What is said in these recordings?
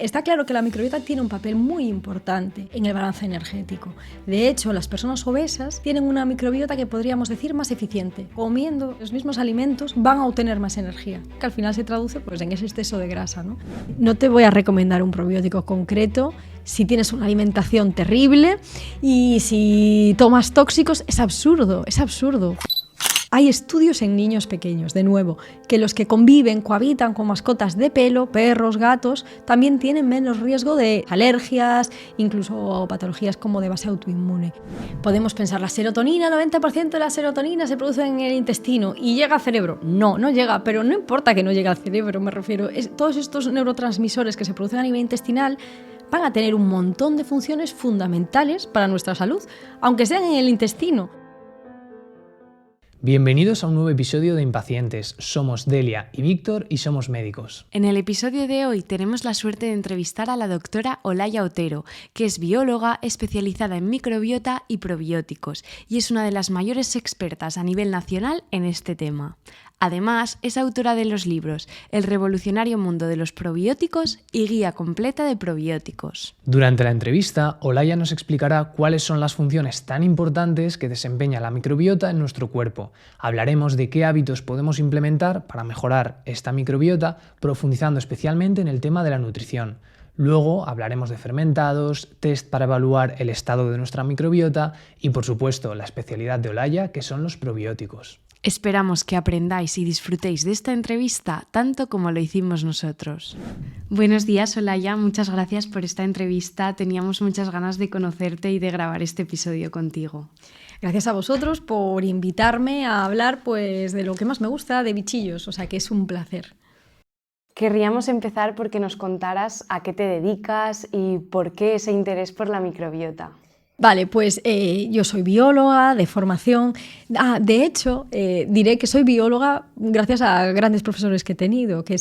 Está claro que la microbiota tiene un papel muy importante en el balance energético. De hecho, las personas obesas tienen una microbiota que podríamos decir más eficiente. Comiendo los mismos alimentos van a obtener más energía, que al final se traduce pues, en ese exceso de grasa, ¿no? No te voy a recomendar un probiótico concreto si tienes una alimentación terrible y si tomas tóxicos. Es absurdo, es absurdo. Hay estudios en niños pequeños, de nuevo, que los que conviven, cohabitan con mascotas de pelo, perros, gatos, también tienen menos riesgo de alergias, incluso patologías como de base autoinmune. Podemos pensar, la serotonina, el 90% de la serotonina se produce en el intestino y llega al cerebro. No, no llega, pero no importa que no llegue al cerebro, me refiero. Todos estos neurotransmisores que se producen a nivel intestinal van a tener un montón de funciones fundamentales para nuestra salud, aunque sean en el intestino. Bienvenidos a un nuevo episodio de Impacientes. Somos Delia y Víctor y somos médicos. En el episodio de hoy tenemos la suerte de entrevistar a la doctora Olaya Otero, que es bióloga especializada en microbiota y probióticos y es una de las mayores expertas a nivel nacional en este tema. Además, es autora de los libros El revolucionario mundo de los probióticos y Guía completa de probióticos. Durante la entrevista, Olaya nos explicará cuáles son las funciones tan importantes que desempeña la microbiota en nuestro cuerpo. Hablaremos de qué hábitos podemos implementar para mejorar esta microbiota, profundizando especialmente en el tema de la nutrición. Luego hablaremos de fermentados, test para evaluar el estado de nuestra microbiota y, por supuesto, la especialidad de Olaya, que son los probióticos. Esperamos que aprendáis y disfrutéis de esta entrevista tanto como lo hicimos nosotros. Buenos días, Olaya, muchas gracias por esta entrevista. Teníamos muchas ganas de conocerte y de grabar este episodio contigo. Gracias a vosotros por invitarme a hablar pues, de lo que más me gusta, de bichillos, o sea que es un placer. Querríamos empezar porque nos contaras a qué te dedicas y por qué ese interés por la microbiota. Vale, pues yo soy bióloga de formación. De hecho, diré que soy bióloga gracias a grandes profesores que he tenido, que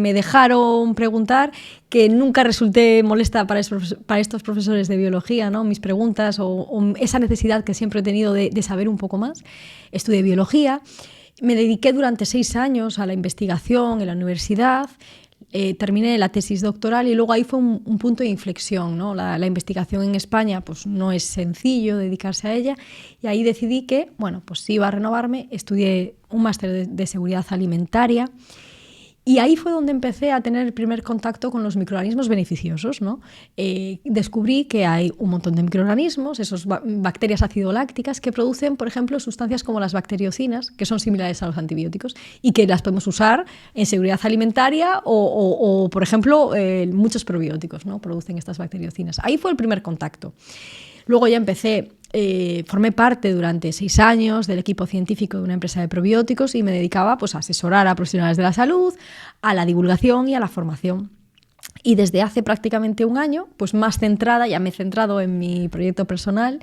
me dejaron preguntar, que nunca resulté molesta para estos profesores de biología, ¿no? Mis preguntas o esa necesidad que siempre he tenido de saber un poco más. Estudié biología, me dediqué durante 6 años a la investigación en la universidad. Terminé la tesis doctoral y luego ahí fue un punto de inflexión, ¿no? La investigación en España pues no es sencillo dedicarse a ella y ahí decidí que, bueno, pues si iba a renovarme, estudié un máster de seguridad alimentaria y ahí fue donde empecé a tener el primer contacto con los microorganismos beneficiosos, ¿no? Descubrí que hay un montón de microorganismos, esas bacterias acidolácticas que producen, por ejemplo, sustancias como las bacteriocinas, que son similares a los antibióticos y que las podemos usar en seguridad alimentaria o por ejemplo, muchos probióticos, ¿no? Producen estas bacteriocinas. Ahí fue el primer contacto. Luego ya formé parte durante 6 años del equipo científico de una empresa de probióticos y me dedicaba pues, a asesorar a profesionales de la salud, a la divulgación y a la formación. Y desde hace prácticamente 1 año, pues más centrada, ya me he centrado en mi proyecto personal,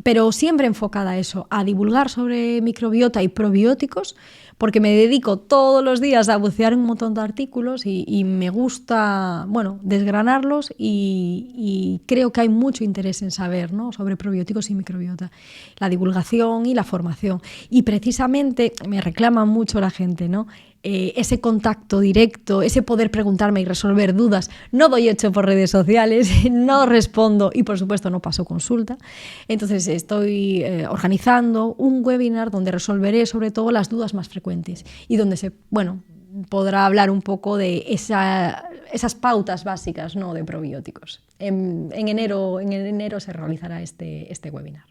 pero siempre enfocada a eso, a divulgar sobre microbiota y probióticos, porque me dedico todos los días a bucear un montón de artículos y me gusta, bueno, desgranarlos y creo que hay mucho interés en saber, ¿no? Sobre probióticos y microbiota, la divulgación y la formación. Y precisamente me reclama mucho la gente, ¿no? Ese contacto directo, ese poder preguntarme y resolver dudas. No doy hecho por redes sociales, no respondo y por supuesto no paso consulta. Entonces estoy organizando un webinar donde resolveré sobre todo las dudas más frecuentes y donde podrá hablar un poco de esas pautas básicas, ¿no? De probióticos. En enero se realizará este webinar.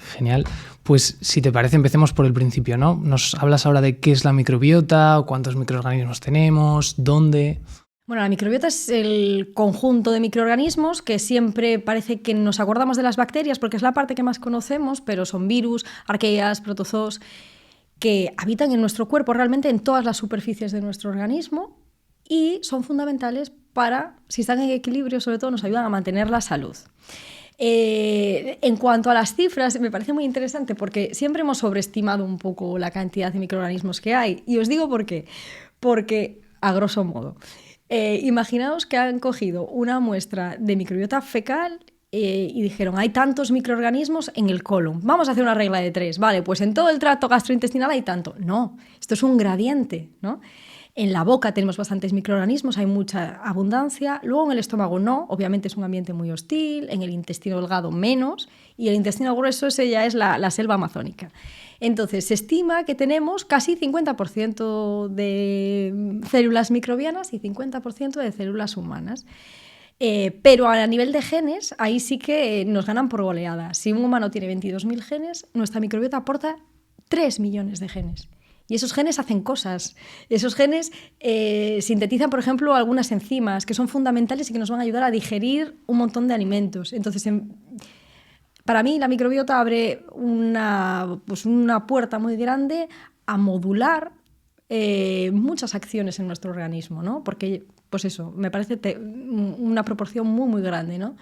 Genial. Pues si te parece empecemos por el principio, ¿no? Nos hablas ahora de qué es la microbiota, cuántos microorganismos tenemos, dónde. Bueno, la microbiota es el conjunto de microorganismos que siempre parece que nos acordamos de las bacterias porque es la parte que más conocemos, pero son virus, arqueas, protozoos, que habitan en nuestro cuerpo realmente en todas las superficies de nuestro organismo y son fundamentales para, si están en equilibrio, sobre todo nos ayudan a mantener la salud. En cuanto a las cifras, me parece muy interesante porque siempre hemos sobreestimado un poco la cantidad de microorganismos que hay. Y os digo por qué. Porque, a grosso modo, imaginaos que han cogido una muestra de microbiota fecal y dijeron, hay tantos microorganismos en el colon, vamos a hacer una regla de 3. Vale, pues en todo el tracto gastrointestinal hay tanto. No, esto es un gradiente, ¿no? En la boca tenemos bastantes microorganismos, hay mucha abundancia. Luego en el estómago no, obviamente es un ambiente muy hostil. En el intestino delgado menos. Y el intestino grueso, ese ya es la selva amazónica. Entonces, se estima que tenemos casi 50% de células microbianas y 50% de células humanas. Pero a nivel de genes, ahí sí que nos ganan por goleada. Si un humano tiene 22.000 genes, nuestra microbiota aporta 3 millones de genes. Y esos genes hacen cosas. Esos genes sintetizan, por ejemplo, algunas enzimas que son fundamentales y que nos van a ayudar a digerir un montón de alimentos. Entonces, para mí, la microbiota abre una puerta muy grande a modular muchas acciones en nuestro organismo, ¿no? Porque, pues eso, me parece una proporción muy, muy grande, ¿no?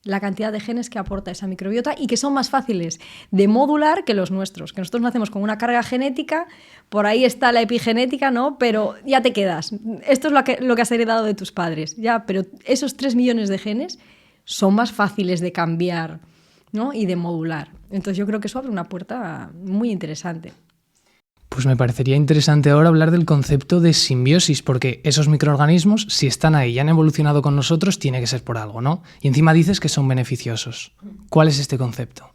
La cantidad de genes que aporta esa microbiota y que son más fáciles de modular que los nuestros. Que nosotros nacemos con una carga genética, por ahí está la epigenética, ¿no? Pero ya te quedas. Esto es lo que has heredado de tus padres, ya, pero esos 3 millones de genes son más fáciles de cambiar, ¿no? Y de modular. Entonces yo creo que eso abre una puerta muy interesante. Pues me parecería interesante ahora hablar del concepto de simbiosis, porque esos microorganismos, si están ahí y han evolucionado con nosotros, tiene que ser por algo, ¿no? Y encima dices que son beneficiosos. ¿Cuál es este concepto?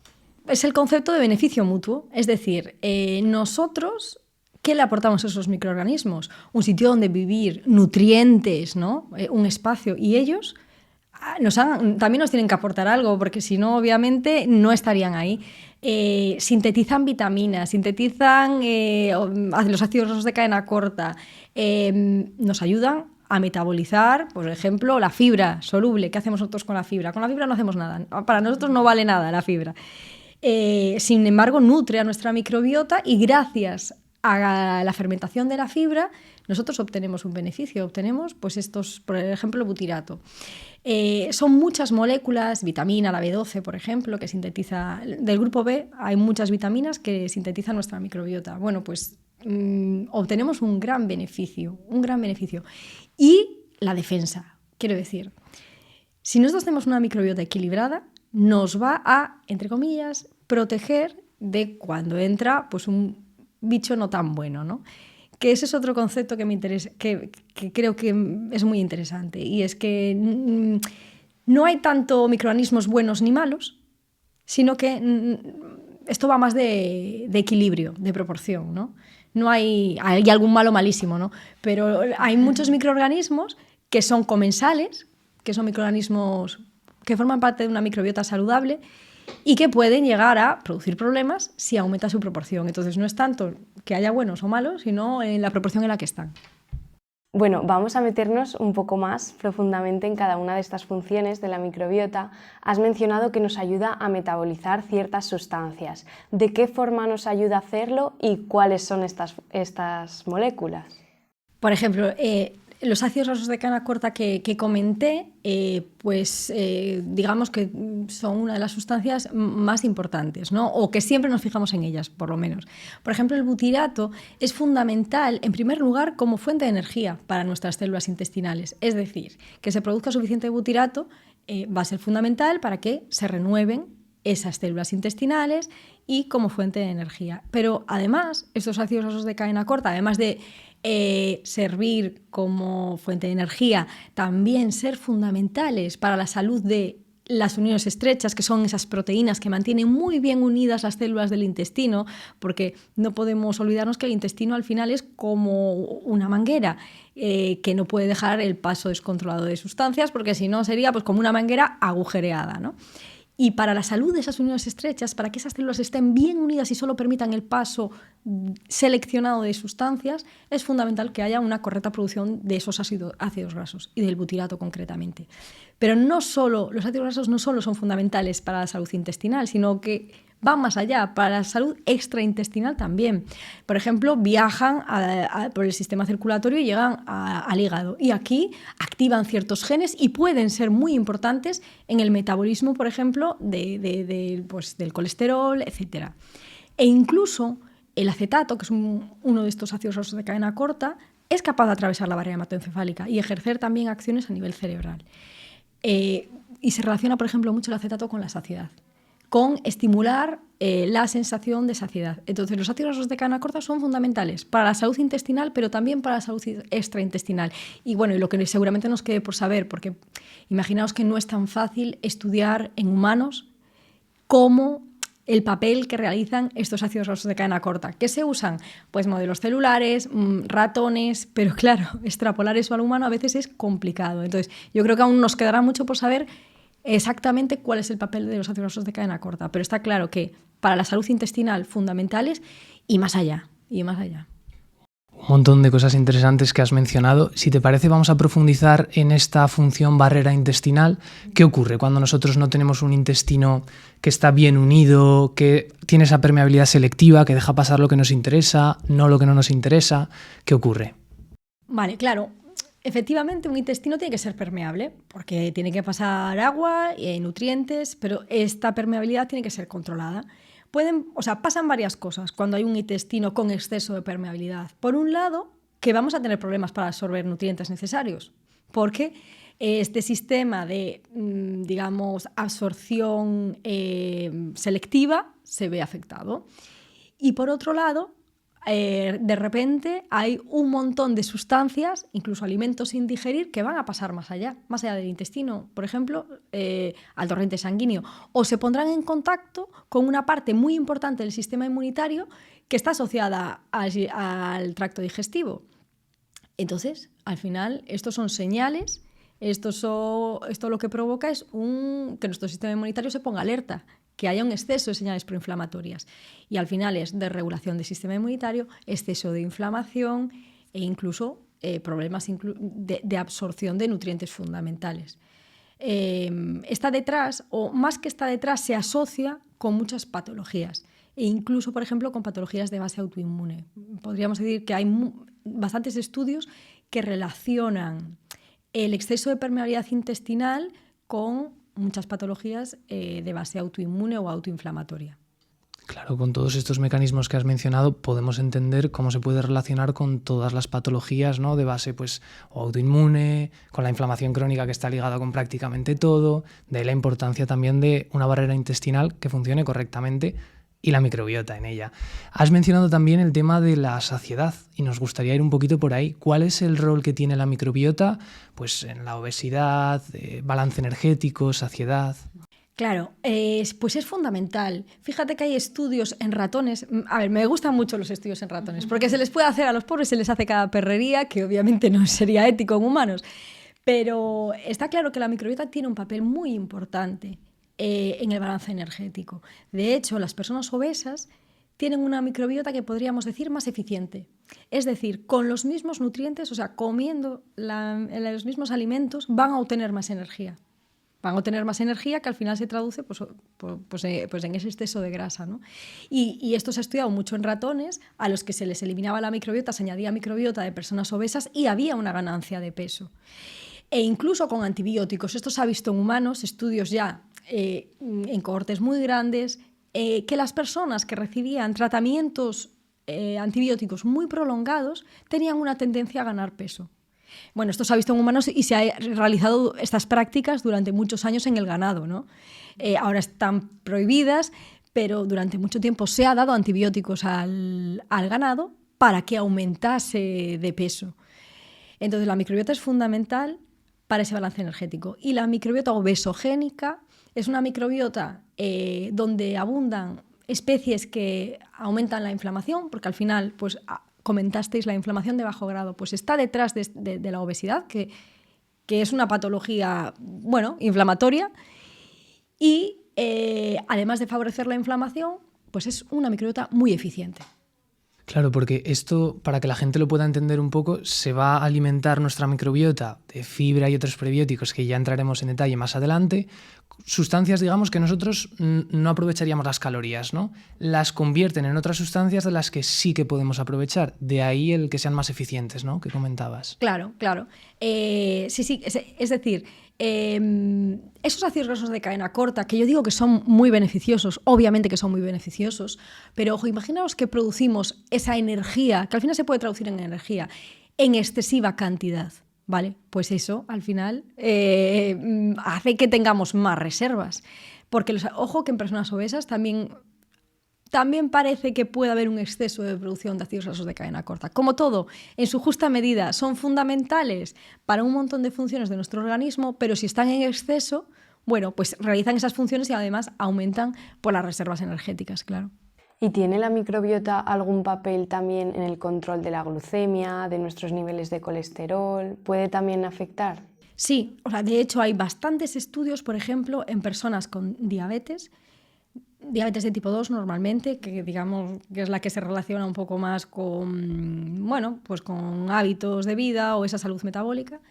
Es el concepto de beneficio mutuo. Es decir, nosotros, ¿qué le aportamos a esos microorganismos? Un sitio donde vivir, nutrientes, ¿no? Un espacio. Y ellos también nos tienen que aportar algo, porque si no, obviamente, no estarían ahí. Sintetizan vitaminas, sintetizan los ácidos grasos de cadena corta, nos ayudan a metabolizar, por ejemplo, la fibra soluble. ¿Qué hacemos nosotros con la fibra? Con la fibra no hacemos nada. Para nosotros no vale nada la fibra. Sin embargo, nutre a nuestra microbiota y gracias a la fermentación de la fibra nosotros obtenemos un beneficio. Obtenemos, pues estos, por ejemplo, el butirato. Son muchas moléculas, vitamina, la B12, por ejemplo, que sintetiza. Del grupo B hay muchas vitaminas que sintetizan nuestra microbiota. Bueno, pues obtenemos un gran beneficio. Y la defensa, quiero decir, si nosotros tenemos una microbiota equilibrada, nos va a, entre comillas, proteger de cuando entra pues un bicho no tan bueno, ¿no? Que ese es otro concepto que me interesa, que creo que es muy interesante, y es que no hay tanto microorganismos buenos ni malos, sino que esto va más de equilibrio, de proporción, ¿no? No hay algún malo malísimo, ¿no? Pero hay muchos microorganismos que son comensales, que son microorganismos que forman parte de una microbiota saludable y que pueden llegar a producir problemas si aumenta su proporción. Entonces no es tanto que haya buenos o malos, sino en la proporción en la que están. Bueno, vamos a meternos un poco más profundamente en cada una de estas funciones de la microbiota. Has mencionado que nos ayuda a metabolizar ciertas sustancias. ¿De qué forma nos ayuda a hacerlo y cuáles son estas moléculas? Por ejemplo, los ácidos grasos de cadena corta que comenté, digamos que son una de las sustancias más importantes, ¿no? O que siempre nos fijamos en ellas, por lo menos. Por ejemplo, el butirato es fundamental, en primer lugar, como fuente de energía para nuestras células intestinales. Es decir, que se produzca suficiente butirato va a ser fundamental para que se renueven esas células intestinales y como fuente de energía. Pero además, estos ácidos grasos de cadena corta, además de servir como fuente de energía, también ser fundamentales para la salud de las uniones estrechas, que son esas proteínas que mantienen muy bien unidas las células del intestino, porque no podemos olvidarnos que el intestino al final es como una manguera que no puede dejar el paso descontrolado de sustancias, porque si no sería pues como una manguera agujereada, ¿no? Y para la salud de esas uniones estrechas, para que esas células estén bien unidas y solo permitan el paso seleccionado de sustancias, es fundamental que haya una correcta producción de esos ácidos grasos y del butirato concretamente. Pero los ácidos grasos no solo son fundamentales para la salud intestinal, sino que van más allá, para la salud extraintestinal también. Por ejemplo, viajan por el sistema circulatorio y llegan al hígado. Y aquí activan ciertos genes y pueden ser muy importantes en el metabolismo, por ejemplo, del colesterol, etc. E incluso el acetato, que es uno de estos ácidos grasos de cadena corta, es capaz de atravesar la barrera hematoencefálica y ejercer también acciones a nivel cerebral. Y se relaciona, por ejemplo, mucho el acetato con la saciedad. con estimular la sensación de saciedad. Entonces, los ácidos grasos de cadena corta son fundamentales para la salud intestinal, pero también para la salud extraintestinal. Y bueno, y lo que seguramente nos quede por saber, porque imaginaos que no es tan fácil estudiar en humanos cómo el papel que realizan estos ácidos grasos de cadena corta. ¿Qué se usan? Pues modelos celulares, ratones, pero claro, extrapolar eso al humano a veces es complicado. Entonces, yo creo que aún nos quedará mucho por saber exactamente cuál es el papel de los ácidos grasos de cadena corta, pero está claro que para la salud intestinal fundamentales y más allá, y más allá. Un montón de cosas interesantes que has mencionado. Si te parece, vamos a profundizar en esta función barrera intestinal. ¿Qué ocurre cuando nosotros no tenemos un intestino que está bien unido, que tiene esa permeabilidad selectiva, que deja pasar lo que nos interesa, no lo que no nos interesa? ¿Qué ocurre? Vale, claro. Efectivamente, un intestino tiene que ser permeable porque tiene que pasar agua y nutrientes, pero esta permeabilidad tiene que ser controlada. Pasan varias cosas cuando hay un intestino con exceso de permeabilidad. Por un lado, que vamos a tener problemas para absorber nutrientes necesarios, porque este sistema de, absorción selectiva se ve afectado. Y por otro lado, de repente hay un montón de sustancias, incluso alimentos sin digerir, que van a pasar más allá del intestino, por ejemplo, al torrente sanguíneo, o se pondrán en contacto con una parte muy importante del sistema inmunitario que está asociada al tracto digestivo. Entonces, al final, estos son señales, esto lo que provoca es que nuestro sistema inmunitario se ponga alerta, que haya un exceso de señales proinflamatorias. Y al final es desregulación del sistema inmunitario, exceso de inflamación e incluso problemas de absorción de nutrientes fundamentales. Está detrás, o más que está detrás, se asocia con muchas patologías e incluso, por ejemplo, con patologías de base autoinmune. Podríamos decir que hay bastantes estudios que relacionan el exceso de permeabilidad intestinal con muchas patologías de base autoinmune o autoinflamatoria. Claro, con todos estos mecanismos que has mencionado podemos entender cómo se puede relacionar con todas las patologías, ¿no? De base o autoinmune, con la inflamación crónica que está ligada con prácticamente todo, de la importancia también de una barrera intestinal que funcione correctamente y la microbiota en ella. Has mencionado también el tema de la saciedad y nos gustaría ir un poquito por ahí. ¿Cuál es el rol que tiene la microbiota en la obesidad, balance energético, saciedad? Claro, pues es fundamental. Fíjate que hay estudios en ratones. A ver, me gustan mucho los estudios en ratones, porque se les puede hacer a los pobres, se les hace cada perrería, que obviamente no sería ético en humanos. Pero está claro que la microbiota tiene un papel muy importante en el balance energético. De hecho, las personas obesas tienen una microbiota que podríamos decir más eficiente. Es decir, con los mismos nutrientes, comiendo los mismos alimentos, van a obtener más energía. Van a obtener más energía que al final se traduce en ese exceso de grasa, ¿no? Y esto se ha estudiado mucho en ratones, a los que se les eliminaba la microbiota, se añadía microbiota de personas obesas y había una ganancia de peso. E incluso con antibióticos. Esto se ha visto en humanos, estudios ya en cohortes muy grandes, que las personas que recibían tratamientos antibióticos muy prolongados tenían una tendencia a ganar peso. Bueno, esto se ha visto en humanos y se han realizado estas prácticas durante muchos años en el ganado, ¿no? Ahora están prohibidas, pero durante mucho tiempo se ha dado antibióticos al ganado para que aumentase de peso. Entonces, la microbiota es fundamental para ese balance energético. Y la microbiota obesogénica es una microbiota donde abundan especies que aumentan la inflamación, porque al final, comentasteis la inflamación de bajo grado, pues está detrás de la obesidad, que es una patología, inflamatoria, y además de favorecer la inflamación, pues es una microbiota muy eficiente. Claro, porque esto, para que la gente lo pueda entender un poco, se va a alimentar nuestra microbiota de fibra y otros prebióticos que ya entraremos en detalle más adelante, sustancias, digamos, que nosotros no aprovecharíamos las calorías, ¿no? Las convierten en otras sustancias de las que sí que podemos aprovechar. De ahí el que sean más eficientes, ¿no? Que comentabas. Claro. Sí. Es decir, esos ácidos grasos de cadena corta, que yo digo que son muy beneficiosos, obviamente que son muy beneficiosos, pero ojo, imaginaos que producimos esa energía, que al final se puede traducir en energía, en excesiva cantidad. ¿Vale? Pues eso, al final, hace que tengamos más reservas. porque ojo que en personas obesas también parece que puede haber un exceso de producción de ácidos grasos de cadena corta. Como todo, en su justa medida, son fundamentales para un montón de funciones de nuestro organismo, pero si están en exceso, bueno, pues realizan esas funciones y además aumentan por las reservas energéticas, claro. ¿Y tiene la microbiota algún papel también en el control de la glucemia, de nuestros niveles de colesterol? ¿Puede también afectar? Sí, o sea, de hecho hay bastantes estudios, por ejemplo, en personas con diabetes de tipo 2 normalmente, que digamos que es la que se relaciona un poco más con, bueno, pues con hábitos de vida o esa salud metabólica.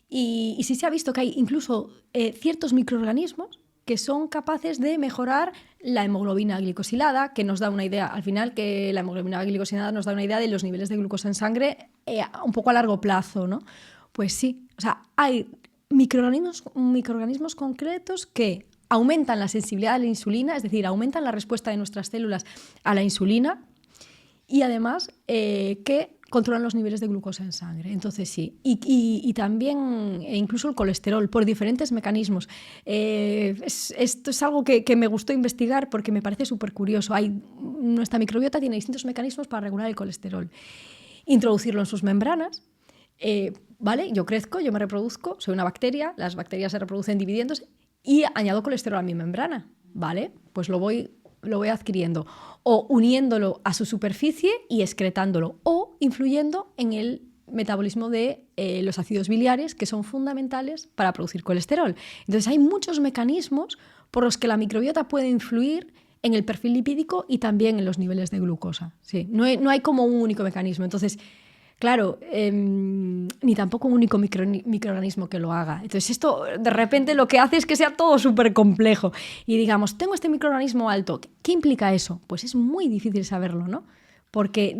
Y sí se ha visto que hay incluso ciertos microorganismos que son capaces de mejorar la hemoglobina glicosilada, que nos da una idea, al final, que la hemoglobina glicosilada nos da una idea de los niveles de glucosa en sangre un poco a largo plazo, ¿no? Pues sí, o sea, hay microorganismos concretos que aumentan la sensibilidad a la insulina, es decir, aumentan la respuesta de nuestras células a la insulina y además que controlan los niveles de glucosa en sangre. Entonces sí, y también incluso el colesterol por diferentes mecanismos. Esto es algo que me gustó investigar porque me parece súper curioso. Nuestra microbiota tiene distintos mecanismos para regular el colesterol. Introducirlo en sus membranas. ¿Vale? Yo crezco, yo me reproduzco, soy una bacteria, las bacterias se reproducen dividiéndose y añado colesterol a mi membrana, ¿vale? Pues lo voy adquiriendo o uniéndolo a su superficie y excretándolo o influyendo en el metabolismo de los ácidos biliares que son fundamentales para producir colesterol. Entonces hay muchos mecanismos por los que la microbiota puede influir en el perfil lipídico y también en los niveles de glucosa. Sí, no hay como un único mecanismo. Entonces, claro, ni tampoco un único microorganismo que lo haga. Entonces esto de repente lo que hace es que sea todo súper complejo. Y digamos, tengo este microorganismo alto. ¿Qué implica eso? Pues es muy difícil saberlo, ¿no? Porque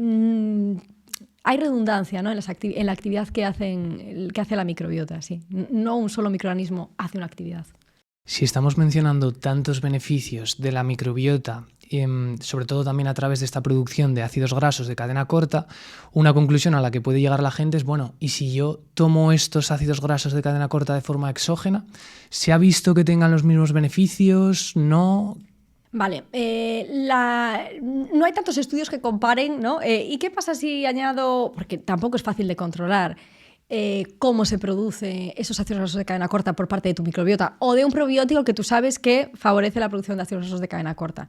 hay redundancia, ¿no? en la actividad que hace la microbiota. Sí. No un solo microorganismo hace una actividad. Si estamos mencionando tantos beneficios de la microbiota, sobre todo también a través de esta producción de ácidos grasos de cadena corta, una conclusión a la que puede llegar la gente es, bueno, ¿y si yo tomo estos ácidos grasos de cadena corta de forma exógena? ¿Se ha visto que tengan los mismos beneficios? ¿No? Vale, no hay tantos estudios que comparen, ¿no? ¿Y qué pasa si añado, porque tampoco es fácil de controlar, cómo se produce esos ácidos grasos de cadena corta por parte de tu microbiota o de un probiótico que tú sabes que favorece la producción de ácidos grasos de cadena corta?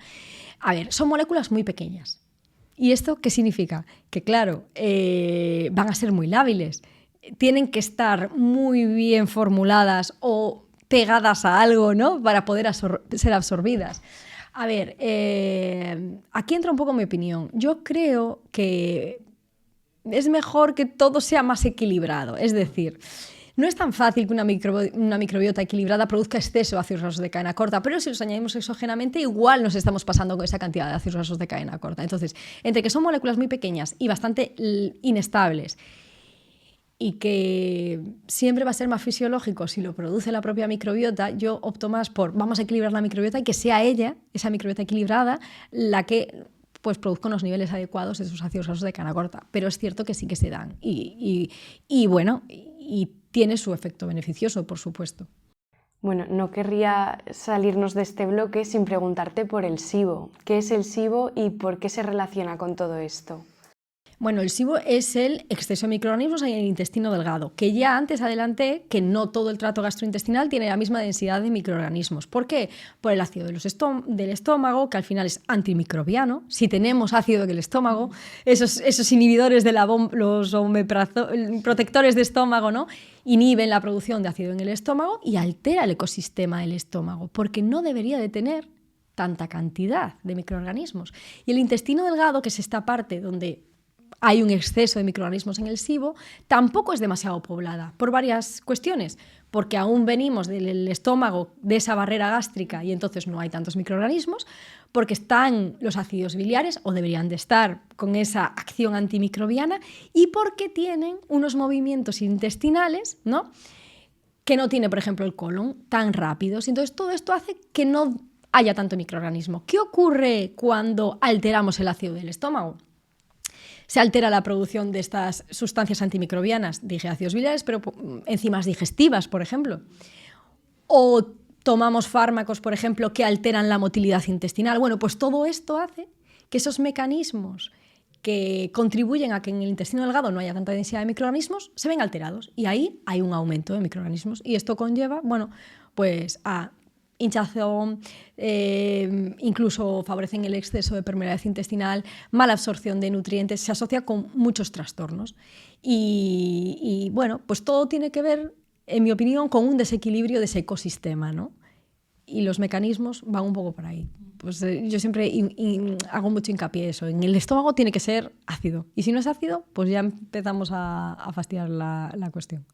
A ver, son moléculas muy pequeñas. ¿Y esto qué significa? Que claro, van a ser muy lábiles, tienen que estar muy bien formuladas o pegadas a algo, ¿no? Para poder ser absorbidas. A ver, aquí entra un poco mi opinión. Yo creo que es mejor que todo sea más equilibrado. Es decir, no es tan fácil que una microbiota equilibrada produzca exceso de ácidos grasos de cadena corta, pero si los añadimos exógenamente, igual nos estamos pasando con esa cantidad de ácidos grasos de cadena corta. Entonces, entre que son moléculas muy pequeñas y bastante inestables, y que siempre va a ser más fisiológico si lo produce la propia microbiota, yo opto más por vamos a equilibrar la microbiota y que sea ella, esa microbiota equilibrada, la que pues produzca unos niveles adecuados de esos ácidos grasos de cadena corta. Pero es cierto que sí que se dan y tiene su efecto beneficioso, por supuesto. Bueno, no querría salirnos de este bloque sin preguntarte por el SIBO. ¿Qué es el SIBO y por qué se relaciona con todo esto? Bueno, el SIBO es el exceso de microorganismos en el intestino delgado, que ya antes adelanté que no todo el tracto gastrointestinal tiene la misma densidad de microorganismos. ¿Por qué? Por el ácido del estómago, que al final es antimicrobiano. Si tenemos ácido en el estómago, esos inhibidores de los protectores de estómago, ¿no? Inhiben la producción de ácido en el estómago y altera el ecosistema del estómago, porque no debería de tener tanta cantidad de microorganismos. Y el intestino delgado, que es esta parte donde hay un exceso de microorganismos en el SIBO, tampoco es demasiado poblada, por varias cuestiones, porque aún venimos del estómago, de esa barrera gástrica, y entonces no hay tantos microorganismos, porque están los ácidos biliares, o deberían de estar, con esa acción antimicrobiana, y porque tienen unos movimientos intestinales, ¿no?, que no tiene, por ejemplo, el colon, tan rápidos. Entonces todo esto hace que no haya tanto microorganismo. ¿Qué ocurre cuando alteramos el ácido del estómago? Se altera la producción de estas sustancias antimicrobianas, dije ácidos biliares, pero enzimas digestivas, por ejemplo. O tomamos fármacos, por ejemplo, que alteran la motilidad intestinal. Bueno, pues todo esto hace que esos mecanismos que contribuyen a que en el intestino delgado no haya tanta densidad de microorganismos se ven alterados. Y ahí hay un aumento de microorganismos. Y esto conlleva, bueno, pues a hinchazón, incluso favorecen el exceso de permeabilidad intestinal, mala absorción de nutrientes, se asocia con muchos trastornos. Y bueno, pues todo tiene que ver, en mi opinión, con un desequilibrio de ese ecosistema, ¿no? Y los mecanismos van un poco por ahí. Pues yo siempre hago mucho hincapié en eso. En el estómago tiene que ser ácido. Y si no es ácido, pues ya empezamos a fastidiar la cuestión.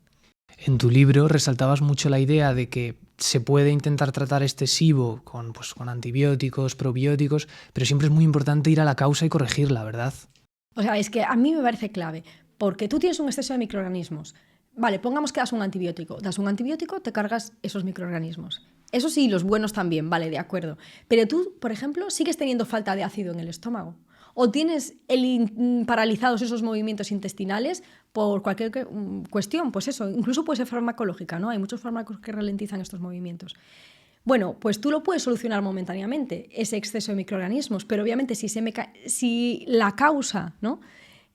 En tu libro resaltabas mucho la idea de que se puede intentar tratar este SIBO con antibióticos, probióticos, pero siempre es muy importante ir a la causa y corregirla, ¿verdad? O sea, es que a mí me parece clave, porque tú tienes un exceso de microorganismos. Vale, pongamos que das un antibiótico, te cargas esos microorganismos. Eso sí, los buenos también, vale, de acuerdo. Pero tú, por ejemplo, sigues teniendo falta de ácido en el estómago. O tienes paralizados esos movimientos intestinales por cualquier cuestión. Pues eso, incluso puede ser farmacológica, ¿no? Hay muchos fármacos que ralentizan estos movimientos. Bueno, pues tú lo puedes solucionar momentáneamente, ese exceso de microorganismos, pero obviamente si la causa, ¿no?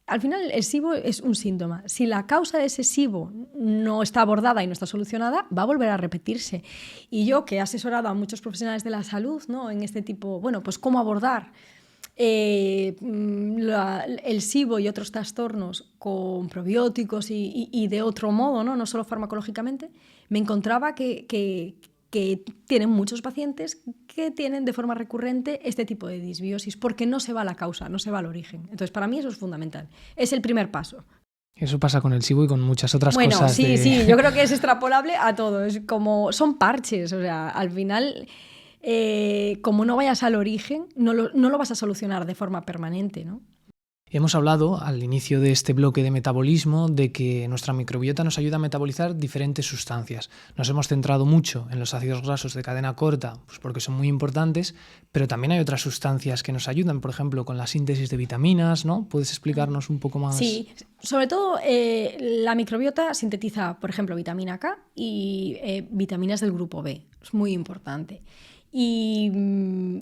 Al final el SIBO es un síntoma. Si la causa de ese SIBO no está abordada y no está solucionada, va a volver a repetirse. Y yo, que he asesorado a muchos profesionales de la salud, ¿no? En este tipo, bueno, pues cómo abordar el SIBO y otros trastornos con probióticos y de otro modo, no solo farmacológicamente, me encontraba que tienen muchos pacientes que tienen de forma recurrente este tipo de disbiosis, porque no se va a la causa, no se va al origen. Entonces, para mí eso es fundamental. Es el primer paso. Eso pasa con el SIBO y con muchas otras cosas. Bueno, sí, yo creo que es extrapolable a todo. Es como, son parches, o sea, al final, como no vayas al origen, no lo vas a solucionar de forma permanente, ¿no? Hemos hablado al inicio de este bloque de metabolismo de que nuestra microbiota nos ayuda a metabolizar diferentes sustancias. Nos hemos centrado mucho en los ácidos grasos de cadena corta, pues porque son muy importantes, pero también hay otras sustancias que nos ayudan, por ejemplo, con la síntesis de vitaminas, ¿no? ¿Puedes explicarnos un poco más? Sí, sobre todo la microbiota sintetiza, por ejemplo, vitamina K y vitaminas del grupo B. Es muy importante. Y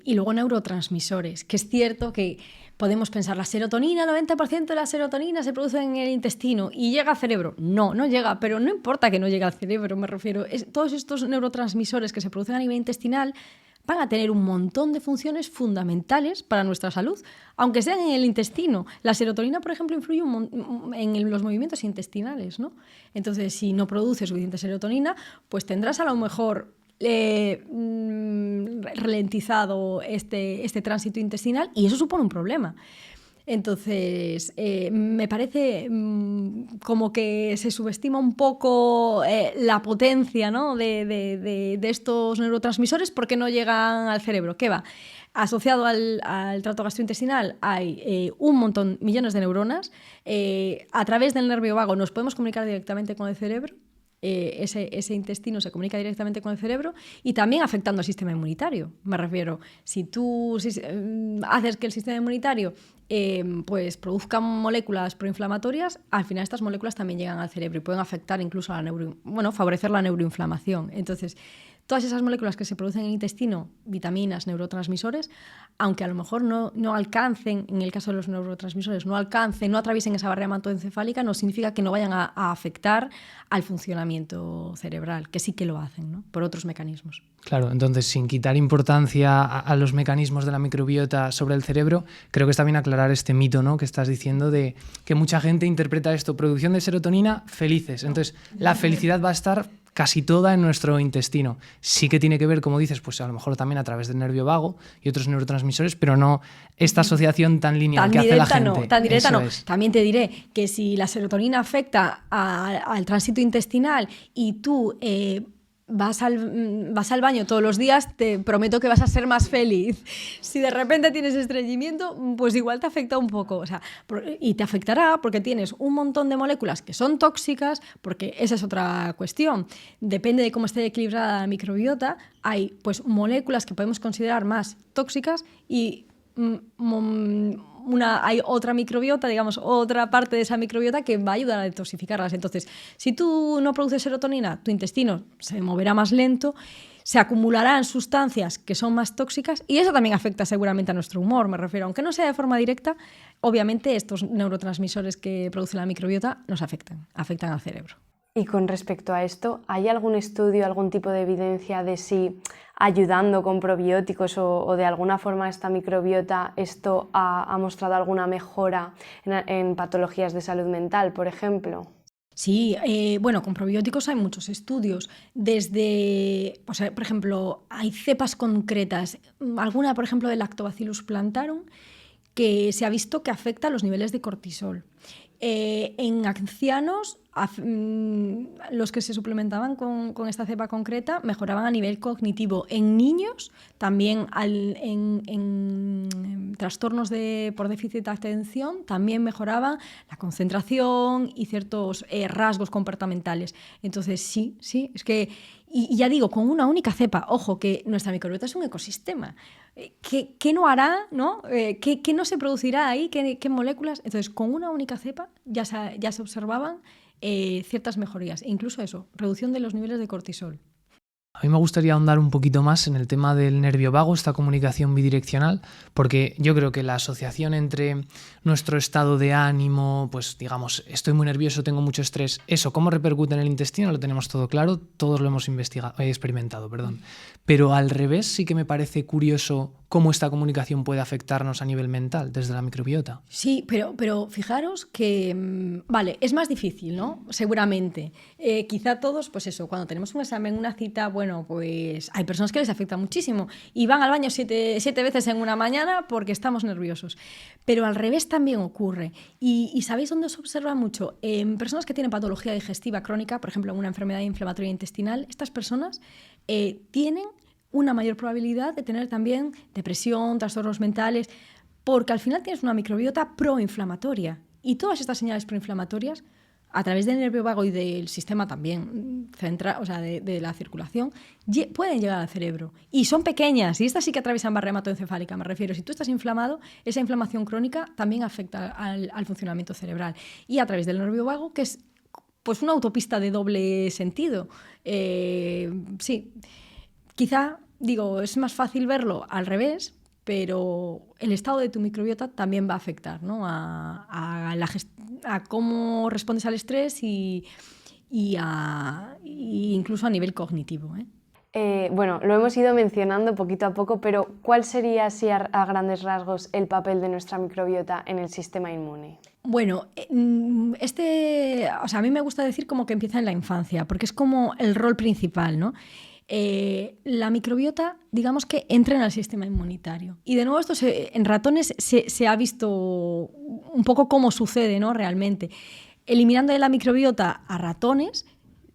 luego neurotransmisores, que es cierto que podemos pensar, la serotonina, 90% de la serotonina se produce en el intestino y llega al cerebro. No llega, pero no importa que no llegue al cerebro, me refiero. Todos estos neurotransmisores que se producen a nivel intestinal van a tener un montón de funciones fundamentales para nuestra salud, aunque sean en el intestino. La serotonina, por ejemplo, influye en los movimientos intestinales, ¿no? Entonces, si no produces suficiente serotonina, pues tendrás a lo mejor ralentizado este tránsito intestinal y eso supone un problema. Entonces, me parece como que se subestima un poco la potencia, ¿no? de estos neurotransmisores porque no llegan al cerebro. ¿Qué va? Asociado al tracto gastrointestinal hay millones de neuronas. A través del nervio vago nos podemos comunicar directamente con el cerebro. Ese intestino se comunica directamente con el cerebro y también afectando al sistema inmunitario. Me refiero, si tú haces que el sistema inmunitario pues produzca moléculas proinflamatorias, al final estas moléculas también llegan al cerebro y pueden afectar incluso favorecer la neuroinflamación. Entonces, todas esas moléculas que se producen en el intestino, vitaminas, neurotransmisores, aunque a lo mejor no alcancen, en el caso de los neurotransmisores, no atraviesen esa barrera hematoencefálica, no significa que no vayan a afectar al funcionamiento cerebral, que sí que lo hacen, ¿no? Por otros mecanismos. Claro, entonces, sin quitar importancia a los mecanismos de la microbiota sobre el cerebro, creo que está bien aclarar este mito, ¿no? Que estás diciendo de que mucha gente interpreta esto, producción de serotonina, felices. Entonces, la felicidad va a estar casi toda en nuestro intestino. Sí que tiene que ver, como dices, pues a lo mejor también a través del nervio vago y otros neurotransmisores, pero no esta asociación tan lineal que hace la gente. Tan directa no. Es. También te diré que si la serotonina afecta al tránsito intestinal y tú vas al baño todos los días, te prometo que vas a ser más feliz. Si de repente tienes estreñimiento, pues igual te afecta un poco. O sea, y te afectará porque tienes un montón de moléculas que son tóxicas, porque esa es otra cuestión. Depende de cómo esté equilibrada la microbiota, hay pues moléculas que podemos considerar más tóxicas y hay otra microbiota, digamos, otra parte de esa microbiota que va a ayudar a detoxificarlas. Entonces, si tú no produces serotonina, tu intestino se moverá más lento. se acumularán sustancias que son más tóxicas y eso también afecta seguramente a nuestro humor, me refiero. Aunque no sea de forma directa, obviamente estos neurotransmisores que produce la microbiota nos afectan al cerebro. Y con respecto a esto, ¿hay algún estudio, algún tipo de evidencia de si ayudando con probióticos o de alguna forma esta microbiota esto ha mostrado alguna mejora en patologías de salud mental, por ejemplo? Sí, bueno, con probióticos hay muchos estudios. Desde, o sea, por ejemplo, hay cepas concretas. Alguna, por ejemplo, del Lactobacillus plantarum, que se ha visto que afecta los niveles de cortisol. En ancianos, los que se suplementaban con esta cepa concreta mejoraban a nivel cognitivo. En niños, también en trastornos por déficit de atención, también mejoraban la concentración y ciertos rasgos comportamentales. Entonces, sí, es que, y ya digo, con una única cepa, ojo, que nuestra microbiota es un ecosistema. ¿Qué no hará? ¿No? ¿Qué no se producirá ahí? ¿Qué moléculas? Entonces, con una única cepa ya se observaban ciertas mejorías. E incluso eso, reducción de los niveles de cortisol. A mí me gustaría ahondar un poquito más en el tema del nervio vago, esta comunicación bidireccional, porque yo creo que la asociación entre nuestro estado de ánimo, pues digamos, estoy muy nervioso, tengo mucho estrés, eso, cómo repercute en el intestino, lo tenemos todo claro, todos lo hemos experimentado. Pero al revés sí que me parece curioso cómo esta comunicación puede afectarnos a nivel mental desde la microbiota. Sí, pero fijaros que, vale, es más difícil, ¿no? Seguramente. Quizá todos, pues eso, cuando tenemos un examen, una cita, bueno, pues hay personas que les afecta muchísimo y van al baño siete veces en una mañana porque estamos nerviosos. Pero al revés también ocurre. ¿Y sabéis dónde se observa mucho? En personas que tienen patología digestiva crónica, por ejemplo, una enfermedad inflamatoria intestinal, estas personas tienen una mayor probabilidad de tener también depresión, trastornos mentales, porque al final tienes una microbiota proinflamatoria. Y todas estas señales proinflamatorias, a través del nervio vago y del sistema también central, o sea, de la circulación, pueden llegar al cerebro. Y son pequeñas, y estas sí que atraviesan barrera hematoencefálica, me refiero. Si tú estás inflamado, esa inflamación crónica también afecta al funcionamiento cerebral. Y a través del nervio vago, que es pues una autopista de doble sentido. Sí, quizá, digo, es más fácil verlo al revés, pero el estado de tu microbiota también va a afectar, ¿no? a cómo respondes al estrés y incluso a nivel cognitivo, Bueno, lo hemos ido mencionando poquito a poco, pero ¿cuál sería, así a grandes rasgos, el papel de nuestra microbiota en el sistema inmune? Bueno, o sea, a mí me gusta decir como que empieza en la infancia, porque es como el rol principal, ¿no? La microbiota, digamos que entra en el sistema inmunitario. Y de nuevo esto en ratones se ha visto un poco cómo sucede, ¿no? Realmente. Eliminando de la microbiota a ratones,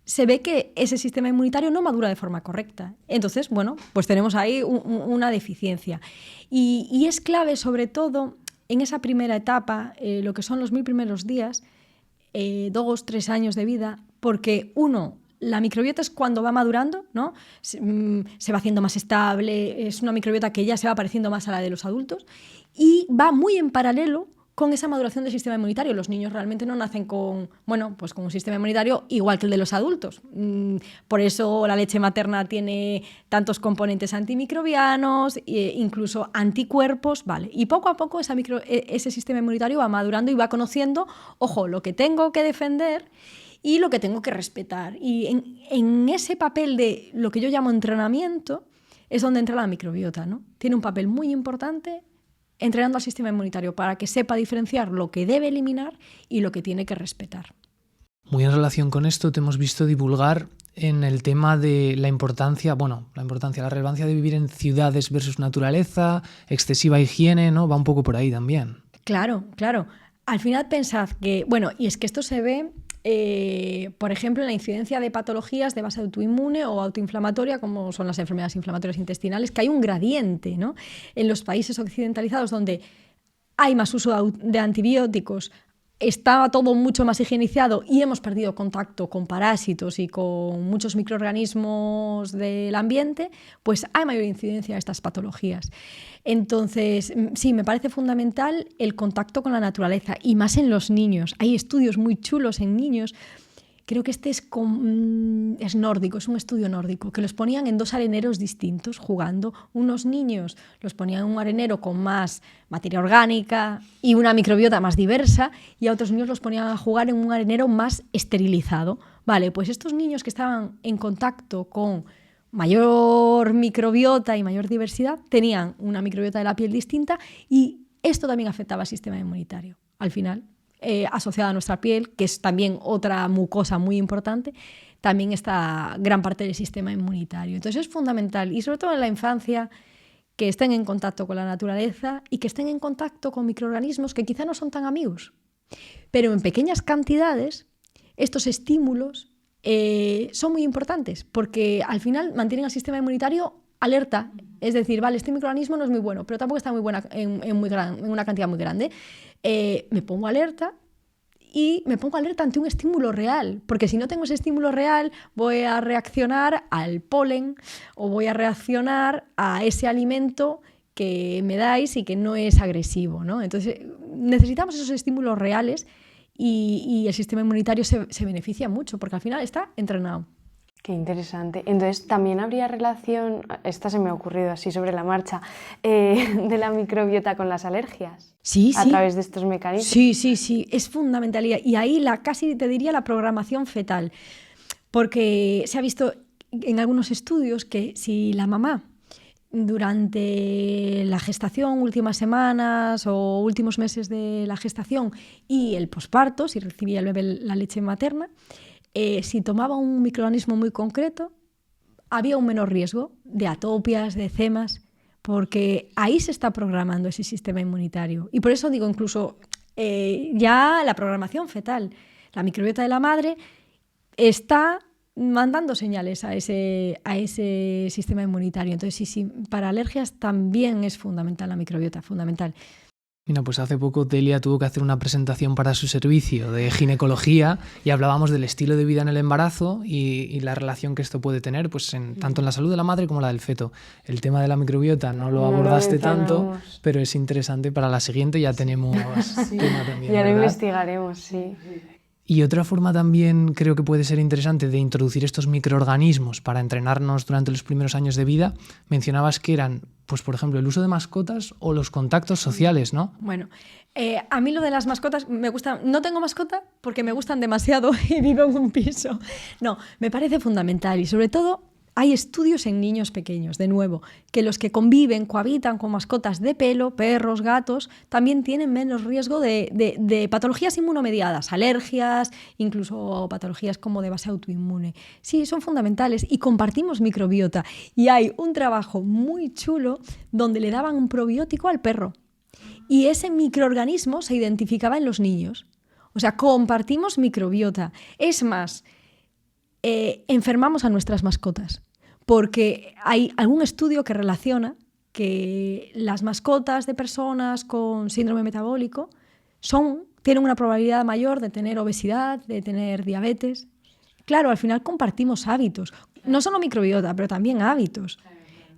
se ve que ese sistema inmunitario no madura de forma correcta. Entonces, bueno, pues tenemos ahí una deficiencia. Y es clave, sobre todo, en esa primera etapa, lo que son los 1000 primeros días, 2, 3 años de vida, porque la microbiota es cuando va madurando, ¿no? Se va haciendo más estable, es una microbiota que ya se va pareciendo más a la de los adultos y va muy en paralelo con esa maduración del sistema inmunitario. Los niños realmente no nacen con un sistema inmunitario igual que el de los adultos. Por eso la leche materna tiene tantos componentes antimicrobianos, incluso anticuerpos, ¿vale? Y poco a poco ese sistema inmunitario va madurando y va conociendo, ojo, lo que tengo que defender y lo que tengo que respetar. Y en ese papel de lo que yo llamo entrenamiento es donde entra la microbiota, ¿no? Tiene un papel muy importante entrenando al sistema inmunitario para que sepa diferenciar lo que debe eliminar y lo que tiene que respetar. Muy en relación con esto te hemos visto divulgar en el tema de la relevancia de vivir en ciudades versus naturaleza, excesiva higiene, ¿no? Va un poco por ahí también. Claro. Al final pensad que, y es que esto se ve, por ejemplo, en la incidencia de patologías de base autoinmune o autoinflamatoria, como son las enfermedades inflamatorias intestinales, que hay un gradiente, ¿no? En los países occidentalizados donde hay más uso de antibióticos, estaba todo mucho más higienizado y hemos perdido contacto con parásitos y con muchos microorganismos del ambiente, pues hay mayor incidencia de estas patologías. Entonces, sí, me parece fundamental el contacto con la naturaleza y más en los niños. Hay estudios muy chulos en niños creo que este es nórdico, es un estudio nórdico, que los ponían en 2 areneros distintos jugando. Unos niños los ponían en un arenero con más materia orgánica y una microbiota más diversa, y a otros niños los ponían a jugar en un arenero más esterilizado. Vale, pues estos niños que estaban en contacto con mayor microbiota y mayor diversidad tenían una microbiota de la piel distinta, y esto también afectaba al sistema inmunitario. Al final, asociada a nuestra piel, que es también otra mucosa muy importante, también está gran parte del sistema inmunitario. Entonces es fundamental, y sobre todo en la infancia, que estén en contacto con la naturaleza y que estén en contacto con microorganismos que quizá no son tan amigos. Pero en pequeñas cantidades, estos estímulos son muy importantes, porque al final mantienen al sistema inmunitario alerta. Es decir, vale, este microorganismo no es muy bueno, pero tampoco está muy buena en una cantidad muy grande. Me pongo alerta, y me pongo alerta ante un estímulo real, porque si no tengo ese estímulo real voy a reaccionar al polen o voy a reaccionar a ese alimento que me dais y que no es agresivo, ¿no? Entonces necesitamos esos estímulos reales, y el sistema inmunitario se beneficia mucho porque al final está entrenado. Qué interesante. Entonces, ¿también habría relación, esta se me ha ocurrido así sobre la marcha, de la microbiota con las alergias? Sí, a través de estos mecanismos. Sí, es fundamental. Y ahí casi te diría la programación fetal, porque se ha visto en algunos estudios que si la mamá durante la gestación, últimas semanas o últimos meses de la gestación y el posparto, si recibía el bebé la leche materna, si tomaba un microorganismo muy concreto, había un menor riesgo de atopias, de eczemas, porque ahí se está programando ese sistema inmunitario. Y por eso digo, incluso ya la programación fetal, la microbiota de la madre está mandando señales a ese sistema inmunitario. Entonces, sí, para alergias también es fundamental la microbiota, fundamental. Mira, pues hace poco Delia tuvo que hacer una presentación para su servicio de ginecología y hablábamos del estilo de vida en el embarazo y la relación que esto puede tener, pues tanto en la salud de la madre como la del feto. El tema de la microbiota no lo abordaste tanto, pero es interesante para la siguiente, ya tenemos tema también, ya ¿verdad? lo investigaremos, sí. Y otra forma también creo que puede ser interesante de introducir estos microorganismos para entrenarnos durante los primeros años de vida, mencionabas que eran, pues por ejemplo, el uso de mascotas o los contactos sociales, ¿no? Bueno, a mí lo de las mascotas me gusta. No tengo mascota porque me gustan demasiado y vivo en un piso. No, me parece fundamental, y sobre todo hay estudios en niños pequeños, de nuevo, que los que conviven, cohabitan con mascotas de pelo, perros, gatos, también tienen menos riesgo de patologías inmunomediadas, alergias, incluso patologías como de base autoinmune. Sí, son fundamentales, y compartimos microbiota. Y hay un trabajo muy chulo donde le daban un probiótico al perro, y ese microorganismo se identificaba en los niños. O sea, compartimos microbiota. Es más, enfermamos a nuestras mascotas, porque hay algún estudio que relaciona que las mascotas de personas con síndrome metabólico tienen una probabilidad mayor de tener obesidad, de tener diabetes. Claro, al final compartimos hábitos, no solo microbiota, pero también hábitos.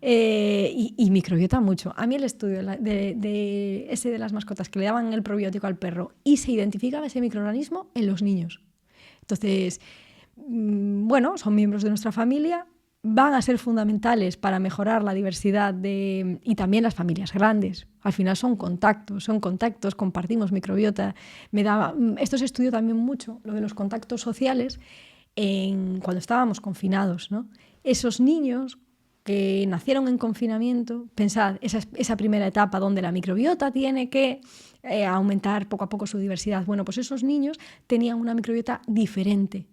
Y microbiota mucho. A mí el estudio de las mascotas, que le daban el probiótico al perro y se identificaba ese microorganismo en los niños. Entonces, bueno, son miembros de nuestra familia, van a ser fundamentales para mejorar la diversidad y también las familias grandes. Al final son contactos, compartimos microbiota. Esto se estudió también mucho, lo de los contactos sociales, cuando estábamos confinados, ¿no? Esos niños que nacieron en confinamiento, pensad, esa primera etapa donde la microbiota tiene que aumentar poco a poco su diversidad. Bueno, pues esos niños tenían una microbiota diferente,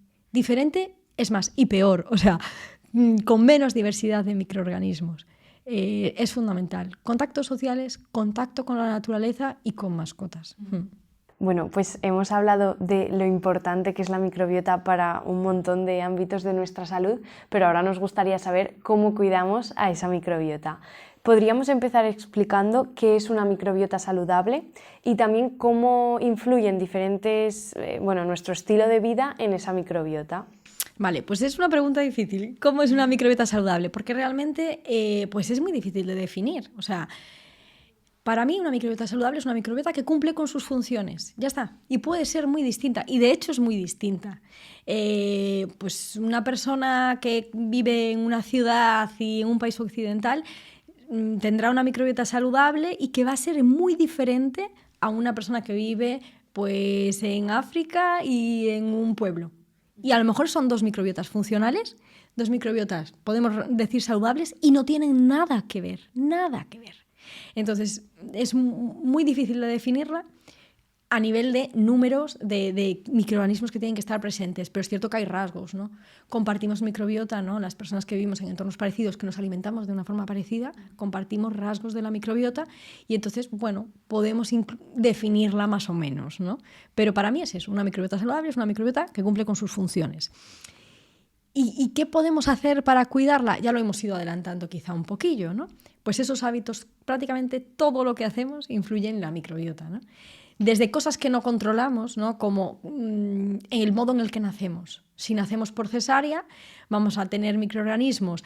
es más, y peor, o sea, con menos diversidad de microorganismos. Es fundamental. Contactos sociales, contacto con la naturaleza y con mascotas. Bueno, pues hemos hablado de lo importante que es la microbiota para un montón de ámbitos de nuestra salud, pero ahora nos gustaría saber cómo cuidamos a esa microbiota. Podríamos empezar explicando qué es una microbiota saludable y también cómo influyen nuestro estilo de vida en esa microbiota. Vale, pues es una pregunta difícil. ¿Cómo es una microbiota saludable? Porque realmente pues es muy difícil de definir. O sea, Para mí una microbiota saludable es una microbiota que cumple con sus funciones, ya está, y puede ser muy distinta, y de hecho es muy distinta. Pues una persona que vive en una ciudad y en un país occidental tendrá una microbiota saludable y que va a ser muy diferente a una persona que vive pues en África y en un pueblo. Y a lo mejor son dos microbiotas funcionales, dos microbiotas, podemos decir, saludables, y no tienen nada que ver, nada que ver. Entonces, es muy difícil de definirla a nivel de números de microorganismos que tienen que estar presentes, pero es cierto que hay rasgos, ¿no? Compartimos microbiota, ¿no? Las personas que vivimos en entornos parecidos, que nos alimentamos de una forma parecida, compartimos rasgos de la microbiota y entonces, bueno, podemos definirla más o menos, ¿no? Pero para mí es eso, una microbiota saludable es una microbiota que cumple con sus funciones. ¿Y qué podemos hacer para cuidarla? Ya lo hemos ido adelantando quizá un poquillo, ¿no? Pues esos hábitos, prácticamente todo lo que hacemos influye en la microbiota, ¿no? Desde cosas que no controlamos, ¿no? Como el modo en el que nacemos. Si nacemos por cesárea, vamos a tener microorganismos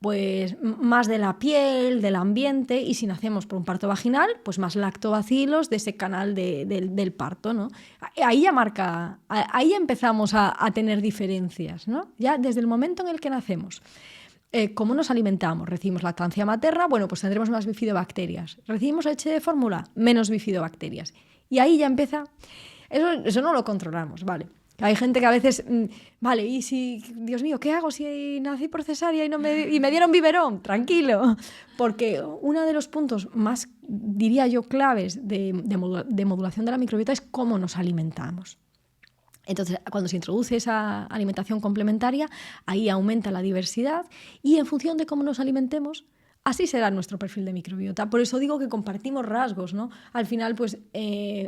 pues más de la piel, del ambiente, y si nacemos por un parto vaginal, pues más lactobacilos de ese canal del parto, ¿no? Ahí ya empezamos a tener diferencias, ¿no? Ya desde el momento en el que nacemos. ¿Cómo nos alimentamos? Recibimos lactancia materna, bueno, pues tendremos más bifidobacterias. Recibimos leche de fórmula, menos bifidobacterias. Y ahí ya empieza... Eso no lo controlamos, ¿vale? Hay gente que a veces, vale, y si, Dios mío, ¿qué hago si nací por cesárea y me dieron biberón? Tranquilo, porque uno de los puntos más, diría yo, claves de modulación de la microbiota es cómo nos alimentamos. Entonces, cuando se introduce esa alimentación complementaria, ahí aumenta la diversidad y en función de cómo nos alimentemos, así será nuestro perfil de microbiota. Por eso digo que compartimos rasgos, ¿no? Al final, pues,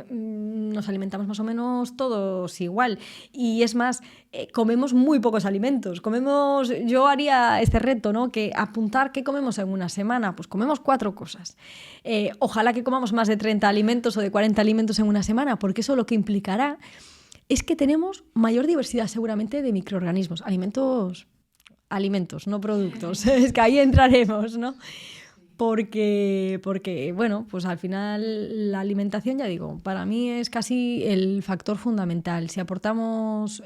nos alimentamos más o menos todos igual. Y es más, comemos muy pocos alimentos. Yo haría este reto, ¿no? Que apuntar qué comemos en una semana. Pues comemos 4 cosas. Ojalá que comamos más de 30 alimentos o de 40 alimentos en una semana, porque eso lo que implicará es que tenemos mayor diversidad seguramente de microorganismos. Alimentos, no productos. Es que ahí entraremos, ¿no? Porque, bueno, pues al final la alimentación, ya digo, para mí es casi el factor fundamental. Si aportamos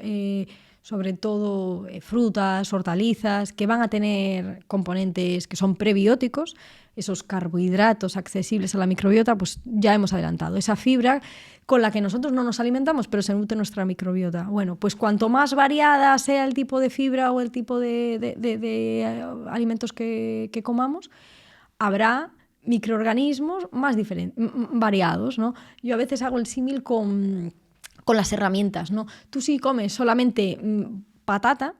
sobre todo frutas, hortalizas, que van a tener componentes que son prebióticos, esos carbohidratos accesibles a la microbiota, pues ya hemos adelantado. Esa fibra con la que nosotros no nos alimentamos, pero se nutre nuestra microbiota. Bueno, pues cuanto más variada sea el tipo de fibra o el tipo de alimentos que comamos, habrá microorganismos más variados, ¿no? Yo a veces hago el símil con las herramientas, ¿no? Tú si comes solamente patata,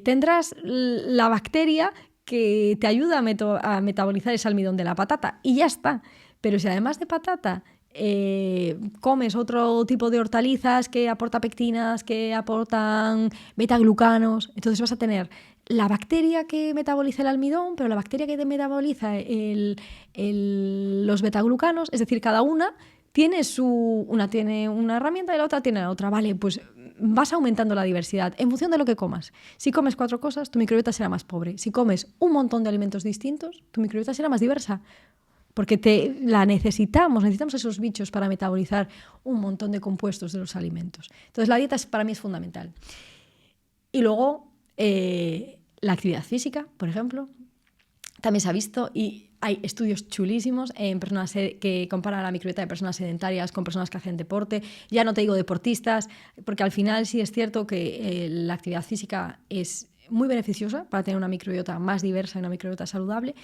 tendrás la bacteria que te ayuda a metabolizar ese almidón de la patata y ya está. Pero si además de patata comes otro tipo de hortalizas que aportan pectinas, que aportan betaglucanos, entonces vas a tener la bacteria que metaboliza el almidón, pero la bacteria que te metaboliza los betaglucanos, es decir, cada una una tiene una herramienta y la otra tiene la otra. Vale, pues vas aumentando la diversidad en función de lo que comas. Si comes 4 cosas, tu microbiota será más pobre. Si comes un montón de alimentos distintos, tu microbiota será más diversa. Porque necesitamos esos bichos para metabolizar un montón de compuestos de los alimentos. Entonces la dieta para mí es fundamental. Y luego la actividad física, por ejemplo, también se ha visto y hay estudios chulísimos en personas que comparan la microbiota de personas sedentarias con personas que hacen deporte. Ya no te digo deportistas, porque al final sí es cierto que la actividad física es muy beneficiosa para tener una microbiota más diversa y una microbiota saludable,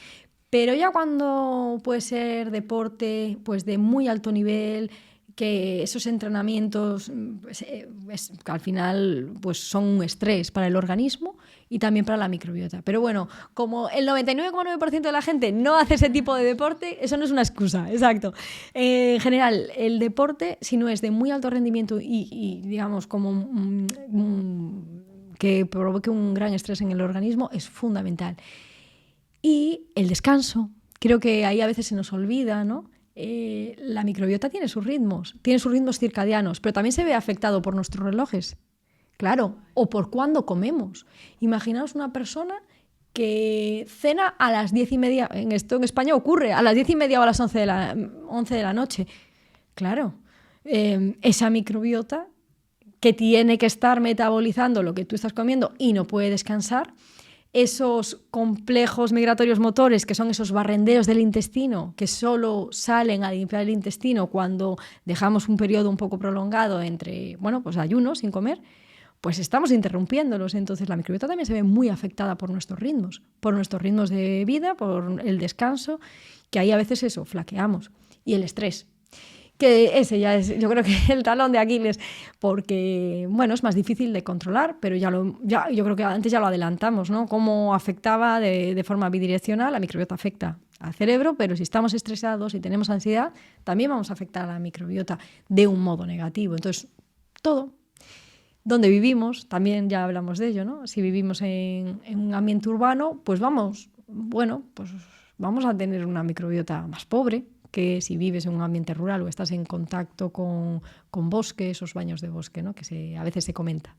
pero ya cuando puede ser deporte pues de muy alto nivel, que esos entrenamientos que al final pues son un estrés para el organismo y también para la microbiota. Pero bueno, como el 99,9% de la gente no hace ese tipo de deporte, eso no es una excusa, exacto. En general, el deporte, si no es de muy alto rendimiento y digamos como que provoque un gran estrés en el organismo, es fundamental. Y el descanso, creo que ahí a veces se nos olvida, ¿no? La microbiota tiene sus ritmos circadianos, pero también se ve afectado por nuestros relojes, claro, o por cuándo comemos. Imaginaos una persona que cena a las 10:30, esto en España ocurre, a las 10:30 o a las 11 de la noche. Claro, esa microbiota que tiene que estar metabolizando lo que tú estás comiendo y no puede descansar, esos complejos migratorios motores, que son esos barrenderos del intestino, que solo salen a limpiar el intestino cuando dejamos un periodo un poco prolongado entre, pues ayuno, sin comer, pues estamos interrumpiéndolos. Entonces la microbiota también se ve muy afectada por nuestros ritmos de vida, por el descanso, que ahí a veces eso, flaqueamos. Y el estrés, que ese ya es, yo creo que el talón de Aquiles, porque, es más difícil de controlar, pero yo creo que antes ya lo adelantamos, ¿no? Cómo afectaba de forma bidireccional. La microbiota afecta al cerebro, pero si estamos estresados y tenemos ansiedad, también vamos a afectar a la microbiota de un modo negativo. Entonces, todo. Donde vivimos, también ya hablamos de ello, ¿no? Si vivimos en un ambiente urbano, pues vamos a tener una microbiota más pobre que si vives en un ambiente rural o estás en contacto con bosque, esos baños de bosque, ¿no? Que a veces se comenta.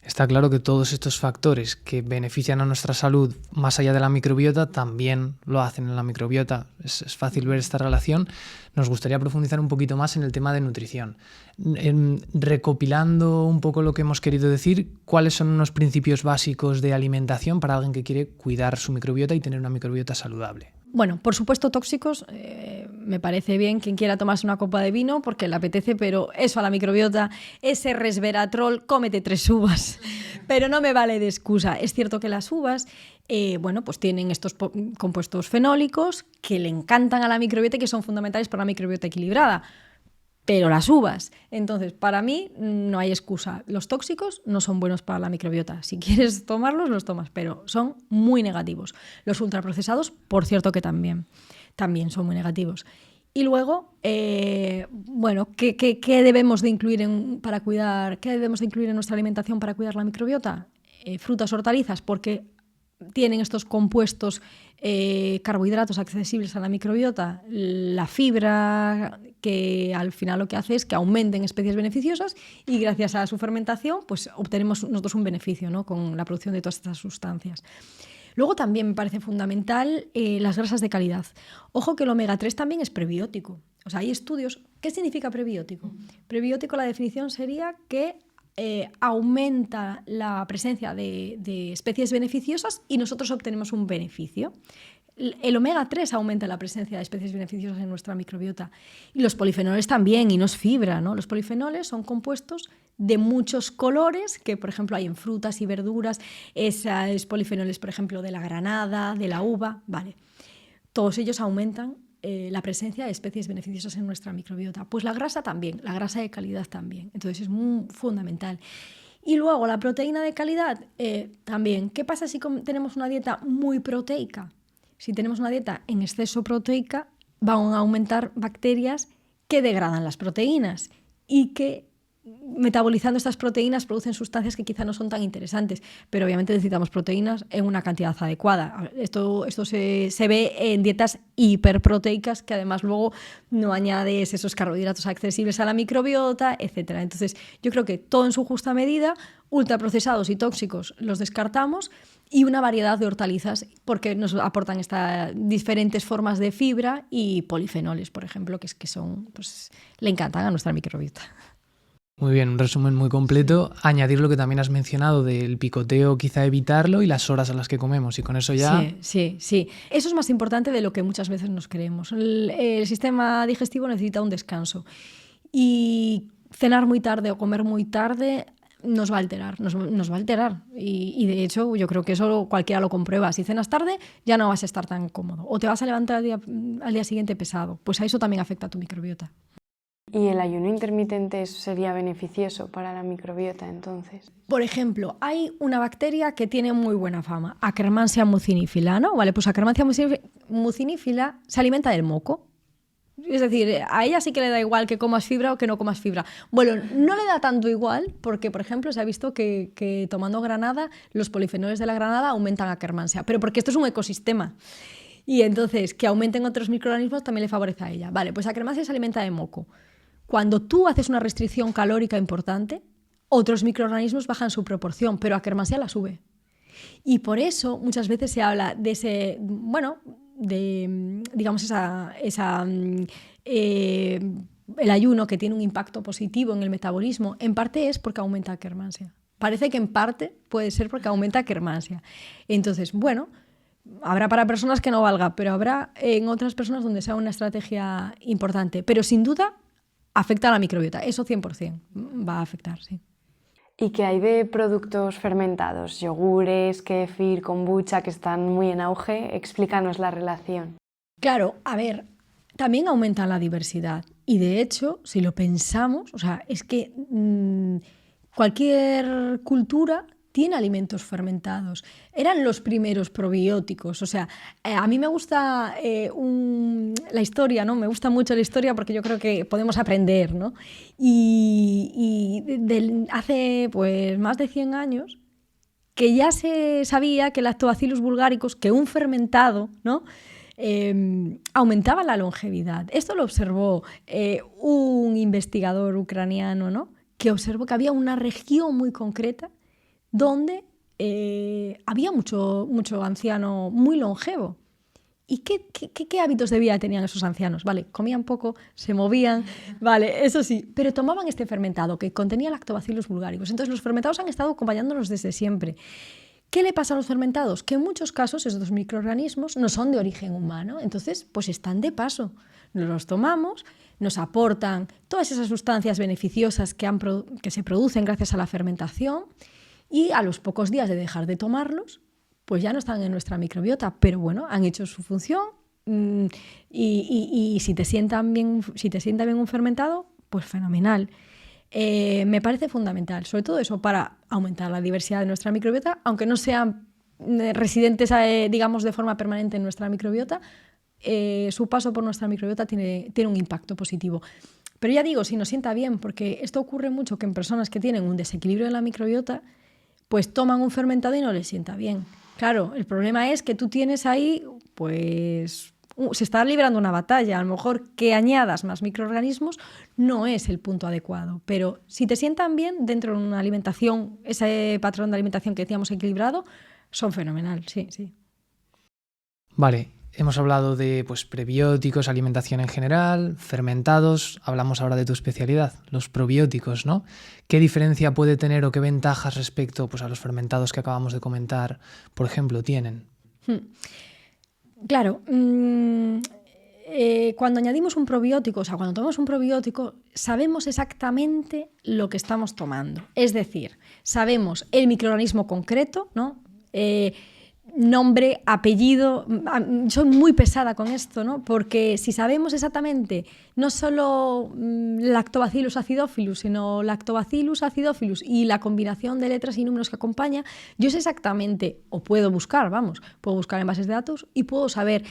Está claro que todos estos factores que benefician a nuestra salud más allá de la microbiota también lo hacen en la microbiota. Es fácil ver esta relación. Nos gustaría profundizar un poquito más en el tema de nutrición. Recopilando un poco lo que hemos querido decir, ¿cuáles son unos principios básicos de alimentación para alguien que quiere cuidar su microbiota y tener una microbiota saludable? Bueno, por supuesto tóxicos, me parece bien quien quiera tomarse una copa de vino porque le apetece, pero eso a la microbiota, ese resveratrol, cómete 3 uvas, pero no me vale de excusa. Es cierto que las uvas, pues tienen estos compuestos fenólicos que le encantan a la microbiota y que son fundamentales para una microbiota equilibrada. Pero las uvas, entonces para mí no hay excusa. Los tóxicos no son buenos para la microbiota. Si quieres tomarlos, los tomas, pero son muy negativos. Los ultraprocesados, por cierto que también son muy negativos. Y luego, ¿qué debemos de incluir qué debemos de incluir en nuestra alimentación para cuidar la microbiota? Frutas, hortalizas, porque tienen estos compuestos carbohidratos accesibles a la microbiota, la fibra, que al final lo que hace es que aumenten especies beneficiosas y gracias a su fermentación pues obtenemos nosotros un beneficio, ¿no? Con la producción de todas estas sustancias. Luego también me parece fundamental las grasas de calidad. Ojo que el omega 3 también es prebiótico. O sea, hay estudios. ¿Qué significa prebiótico? Prebiótico, la definición sería que aumenta la presencia de especies beneficiosas y nosotros obtenemos un beneficio. El omega 3 aumenta la presencia de especies beneficiosas en nuestra microbiota. Y los polifenoles también, y no es fibra, ¿no? Los polifenoles son compuestos de muchos colores que, por ejemplo, hay en frutas y verduras. Esos polifenoles, por ejemplo, de la granada, de la uva, ¿vale? Todos ellos aumentan la presencia de especies beneficiosas en nuestra microbiota. Pues la grasa también, la grasa de calidad también. Entonces es muy fundamental. Y luego la proteína de calidad también. ¿Qué pasa si tenemos una dieta muy proteica? Si tenemos una dieta en exceso proteica, van a aumentar bacterias que degradan las proteínas y que metabolizando estas proteínas producen sustancias que quizá no son tan interesantes, pero obviamente necesitamos proteínas en una cantidad adecuada. Esto se ve en dietas hiperproteicas que además luego no añades esos carbohidratos accesibles a la microbiota, etc. Entonces yo creo que todo en su justa medida, ultraprocesados y tóxicos los descartamos y una variedad de hortalizas porque nos aportan estas diferentes formas de fibra y polifenoles, por ejemplo, que son, pues, le encantan a nuestra microbiota. Muy bien, un resumen muy completo. Añadir lo que también has mencionado del picoteo, quizá evitarlo, y las horas a las que comemos, y con eso ya... Sí. Eso es más importante de lo que muchas veces nos creemos. El sistema digestivo necesita un descanso. Y cenar muy tarde o comer muy tarde nos va a alterar, nos va a alterar. Y de hecho, yo creo que eso cualquiera lo comprueba. Si cenas tarde, ya no vas a estar tan cómodo. O te vas a levantar al día siguiente pesado. Pues a eso también afecta a tu microbiota. ¿Y el ayuno intermitente sería beneficioso para la microbiota entonces? Por ejemplo, hay una bacteria que tiene muy buena fama, Akkermansia mucinifila, ¿no? Vale, pues Akkermansia mucinifila se alimenta del moco. Es decir, a ella sí que le da igual que comas fibra o que no comas fibra. Bueno, no le da tanto igual porque, por ejemplo, se ha visto que tomando granada, los polifenoles de la granada aumentan Akkermansia, pero porque esto es un ecosistema. Y entonces, que aumenten otros microorganismos también le favorece a ella. Vale, pues Akkermansia se alimenta de moco. Cuando tú haces una restricción calórica importante, otros microorganismos bajan su proporción, pero Akkermansia la sube. Y por eso muchas veces se habla de ese, bueno, de, digamos, el ayuno que tiene un impacto positivo en el metabolismo. En parte es porque aumenta la kermansia. Parece que en parte puede ser porque aumenta kermansia. Entonces, bueno, habrá para personas que no valga, pero habrá en otras personas donde sea una estrategia importante. Pero sin duda afecta a la microbiota. Eso 100% va a afectar, sí. ¿Y qué hay de productos fermentados? Yogures, kéfir, kombucha, que están muy en auge. Explícanos la relación. Claro, a ver, también aumenta la diversidad. Y de hecho, si lo pensamos, o sea, es que cualquier cultura tiene alimentos fermentados. Eran los primeros probióticos. O sea, a mí me gusta la historia, ¿no? Me gusta mucho la historia porque yo creo que podemos aprender, ¿no? Y hace pues más de 100 años que ya se sabía que el Lactobacillus bulgaricus, que un fermentado, ¿no? Aumentaba la longevidad. Esto lo observó un investigador ucraniano, ¿no? Que observó que había una región muy concreta donde había mucho anciano muy longevo. ¿Y qué hábitos de vida tenían esos ancianos? Vale, comían poco, se movían, vale, eso sí, pero tomaban este fermentado que contenía Lactobacillus bulgaricus. Entonces los fermentados han estado acompañándonos desde siempre. ¿Qué le pasa a los fermentados? Que en muchos casos estos microorganismos no son de origen humano, entonces pues están de paso. Nos los tomamos, nos aportan todas esas sustancias beneficiosas que se producen gracias a la fermentación y a los pocos días de dejar de tomarlos, pues ya no están en nuestra microbiota, pero bueno, han hecho su función y si te sienta bien un fermentado, pues fenomenal. Me parece fundamental, sobre todo eso, para aumentar la diversidad de nuestra microbiota, aunque no sean residentes, digamos, de forma permanente en nuestra microbiota, su paso por nuestra microbiota tiene un impacto positivo. Pero ya digo, si nos sienta bien, porque esto ocurre mucho que en personas que tienen un desequilibrio en la microbiota, pues toman un fermentado y no les sienta bien. Claro, el problema es que tú tienes ahí, pues se está librando una batalla. A lo mejor que añadas más microorganismos no es el punto adecuado, pero si te sientan bien dentro de una alimentación, ese patrón de alimentación que decíamos equilibrado, son fenomenal, sí, sí. Vale, hemos hablado de pues, prebióticos, alimentación en general, fermentados, hablamos ahora de tu especialidad, los probióticos, ¿no? ¿Qué diferencia puede tener o qué ventajas respecto pues, a los fermentados que acabamos de comentar, por ejemplo, tienen? Claro, cuando añadimos un probiótico, o sea, cuando tomamos un probiótico, sabemos exactamente lo que estamos tomando. Es decir, sabemos el microorganismo concreto, ¿no? Nombre, apellido. Soy muy pesada con esto, ¿no? Porque si sabemos exactamente no solo Lactobacillus acidophilus, sino Lactobacillus acidophilus y la combinación de letras y números que acompaña, yo sé exactamente, o puedo buscar en bases de datos y puedo saber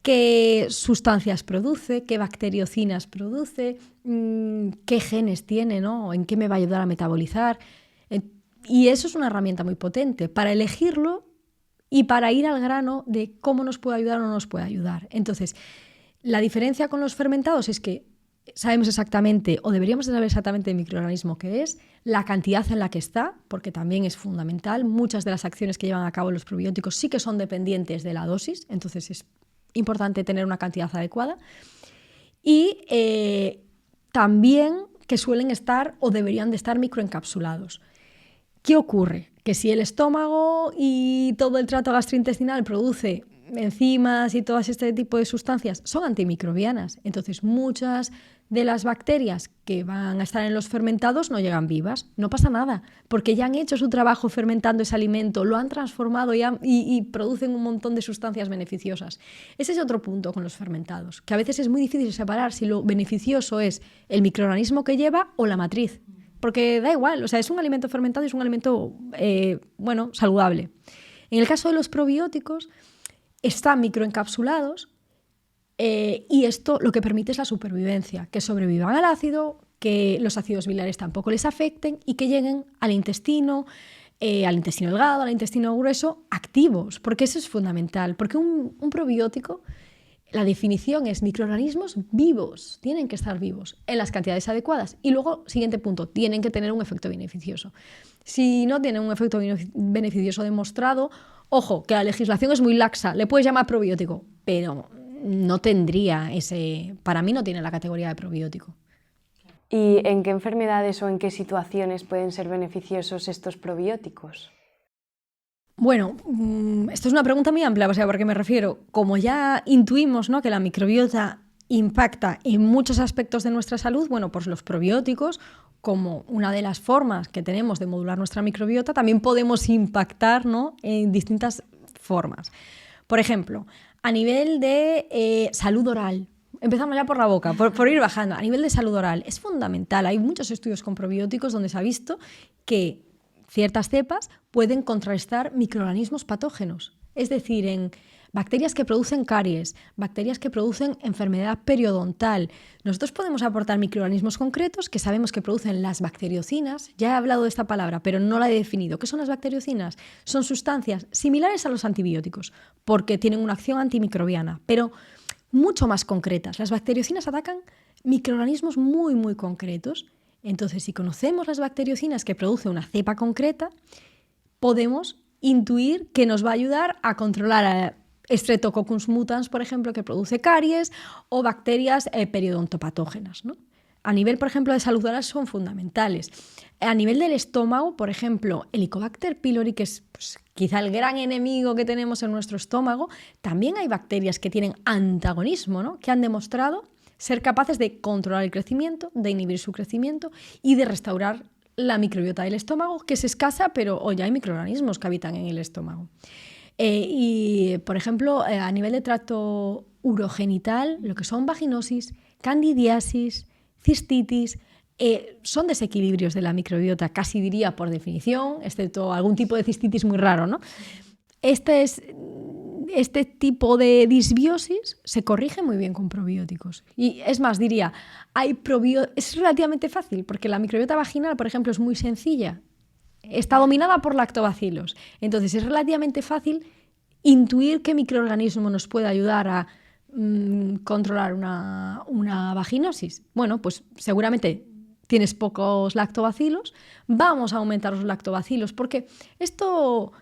qué sustancias produce, qué bacteriocinas produce, qué genes tiene, ¿no? En qué me va a ayudar a metabolizar. Y eso es una herramienta muy potente para elegirlo y para ir al grano de cómo nos puede ayudar o no nos puede ayudar. Entonces, la diferencia con los fermentados es que sabemos exactamente, o deberíamos saber exactamente el microorganismo que es, la cantidad en la que está, porque también es fundamental. Muchas de las acciones que llevan a cabo los probióticos sí que son dependientes de la dosis, entonces es importante tener una cantidad adecuada. Y también que suelen estar o deberían de estar microencapsulados. ¿Qué ocurre? Que si el estómago y todo el trato gastrointestinal produce enzimas y todo este tipo de sustancias, son antimicrobianas. Entonces, muchas de las bacterias que van a estar en los fermentados no llegan vivas. No pasa nada, porque ya han hecho su trabajo fermentando ese alimento, lo han transformado y producen un montón de sustancias beneficiosas. Ese es otro punto con los fermentados, que a veces es muy difícil separar si lo beneficioso es el microorganismo que lleva o la matriz. Porque da igual, o sea, es un alimento fermentado y es un alimento, saludable. En el caso de los probióticos, están microencapsulados y esto lo que permite es la supervivencia, que sobrevivan al ácido, que los ácidos biliares tampoco les afecten y que lleguen al intestino delgado, al intestino grueso, activos, porque eso es fundamental, porque un probiótico la definición es microorganismos vivos, tienen que estar vivos en las cantidades adecuadas. Y luego, siguiente punto, tienen que tener un efecto beneficioso. Si no tienen un efecto beneficioso demostrado, ojo, que la legislación es muy laxa, le puedes llamar probiótico, pero no tendría para mí no tiene la categoría de probiótico. ¿Y en qué enfermedades o en qué situaciones pueden ser beneficiosos estos probióticos? Bueno, esto es una pregunta muy amplia, o sea, ¿por qué me refiero? Como ya intuimos, ¿no?, que la microbiota impacta en muchos aspectos de nuestra salud, bueno, pues los probióticos, como una de las formas que tenemos de modular nuestra microbiota, también podemos impactar, ¿no?, en distintas formas. Por ejemplo, a nivel de salud oral, empezamos ya por la boca, por ir bajando, a nivel de salud oral, es fundamental. Hay muchos estudios con probióticos donde se ha visto que ciertas cepas pueden contrarrestar microorganismos patógenos, es decir, en bacterias que producen caries, bacterias que producen enfermedad periodontal. Nosotros podemos aportar microorganismos concretos que sabemos que producen las bacteriocinas. Ya he hablado de esta palabra, pero no la he definido. ¿Qué son las bacteriocinas? Son sustancias similares a los antibióticos, porque tienen una acción antimicrobiana, pero mucho más concretas. Las bacteriocinas atacan microorganismos muy, muy concretos. Entonces, si conocemos las bacteriocinas que produce una cepa concreta, podemos intuir que nos va a ayudar a controlar a Streptococcus mutans, por ejemplo, que produce caries, o bacterias periodontopatógenas, ¿no? A nivel, por ejemplo, de salud oral son fundamentales. A nivel del estómago, por ejemplo, Helicobacter pylori, que es quizá el gran enemigo que tenemos en nuestro estómago, también hay bacterias que tienen antagonismo, ¿no?, que han demostrado ser capaces de controlar el crecimiento, de inhibir su crecimiento y de restaurar la microbiota del estómago, que es escasa, pero hoy hay microorganismos que habitan en el estómago. Y, por ejemplo, a nivel de tracto urogenital, lo que son vaginosis, candidiasis, cistitis, son desequilibrios de la microbiota, casi diría por definición, excepto algún tipo de cistitis muy raro, ¿no? Este tipo de disbiosis se corrige muy bien con probióticos. Y es más, diría, es relativamente fácil, porque la microbiota vaginal, por ejemplo, es muy sencilla. Está dominada por lactobacilos. Entonces, es relativamente fácil intuir qué microorganismo nos puede ayudar a controlar una vaginosis. Bueno, pues seguramente tienes pocos lactobacilos, vamos a aumentar los lactobacilos, porque esto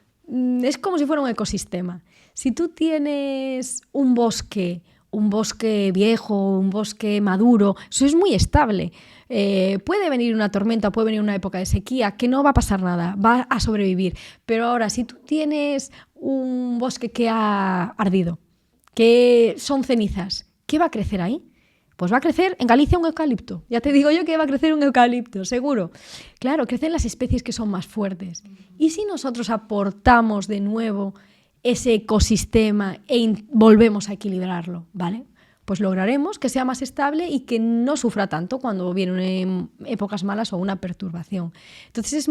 es como si fuera un ecosistema. Si tú tienes un bosque viejo, un bosque maduro, eso es muy estable. Puede venir una tormenta, puede venir una época de sequía, que no va a pasar nada, va a sobrevivir. Pero ahora, si tú tienes un bosque que ha ardido, que son cenizas, ¿qué va a crecer ahí? Pues va a crecer en Galicia un eucalipto. Ya te digo yo que va a crecer un eucalipto, seguro. Claro, crecen las especies que son más fuertes. ¿Y si nosotros aportamos de nuevo ese ecosistema e volvemos a equilibrarlo, ¿vale? Pues lograremos que sea más estable y que no sufra tanto cuando vienen épocas malas o una perturbación. Entonces,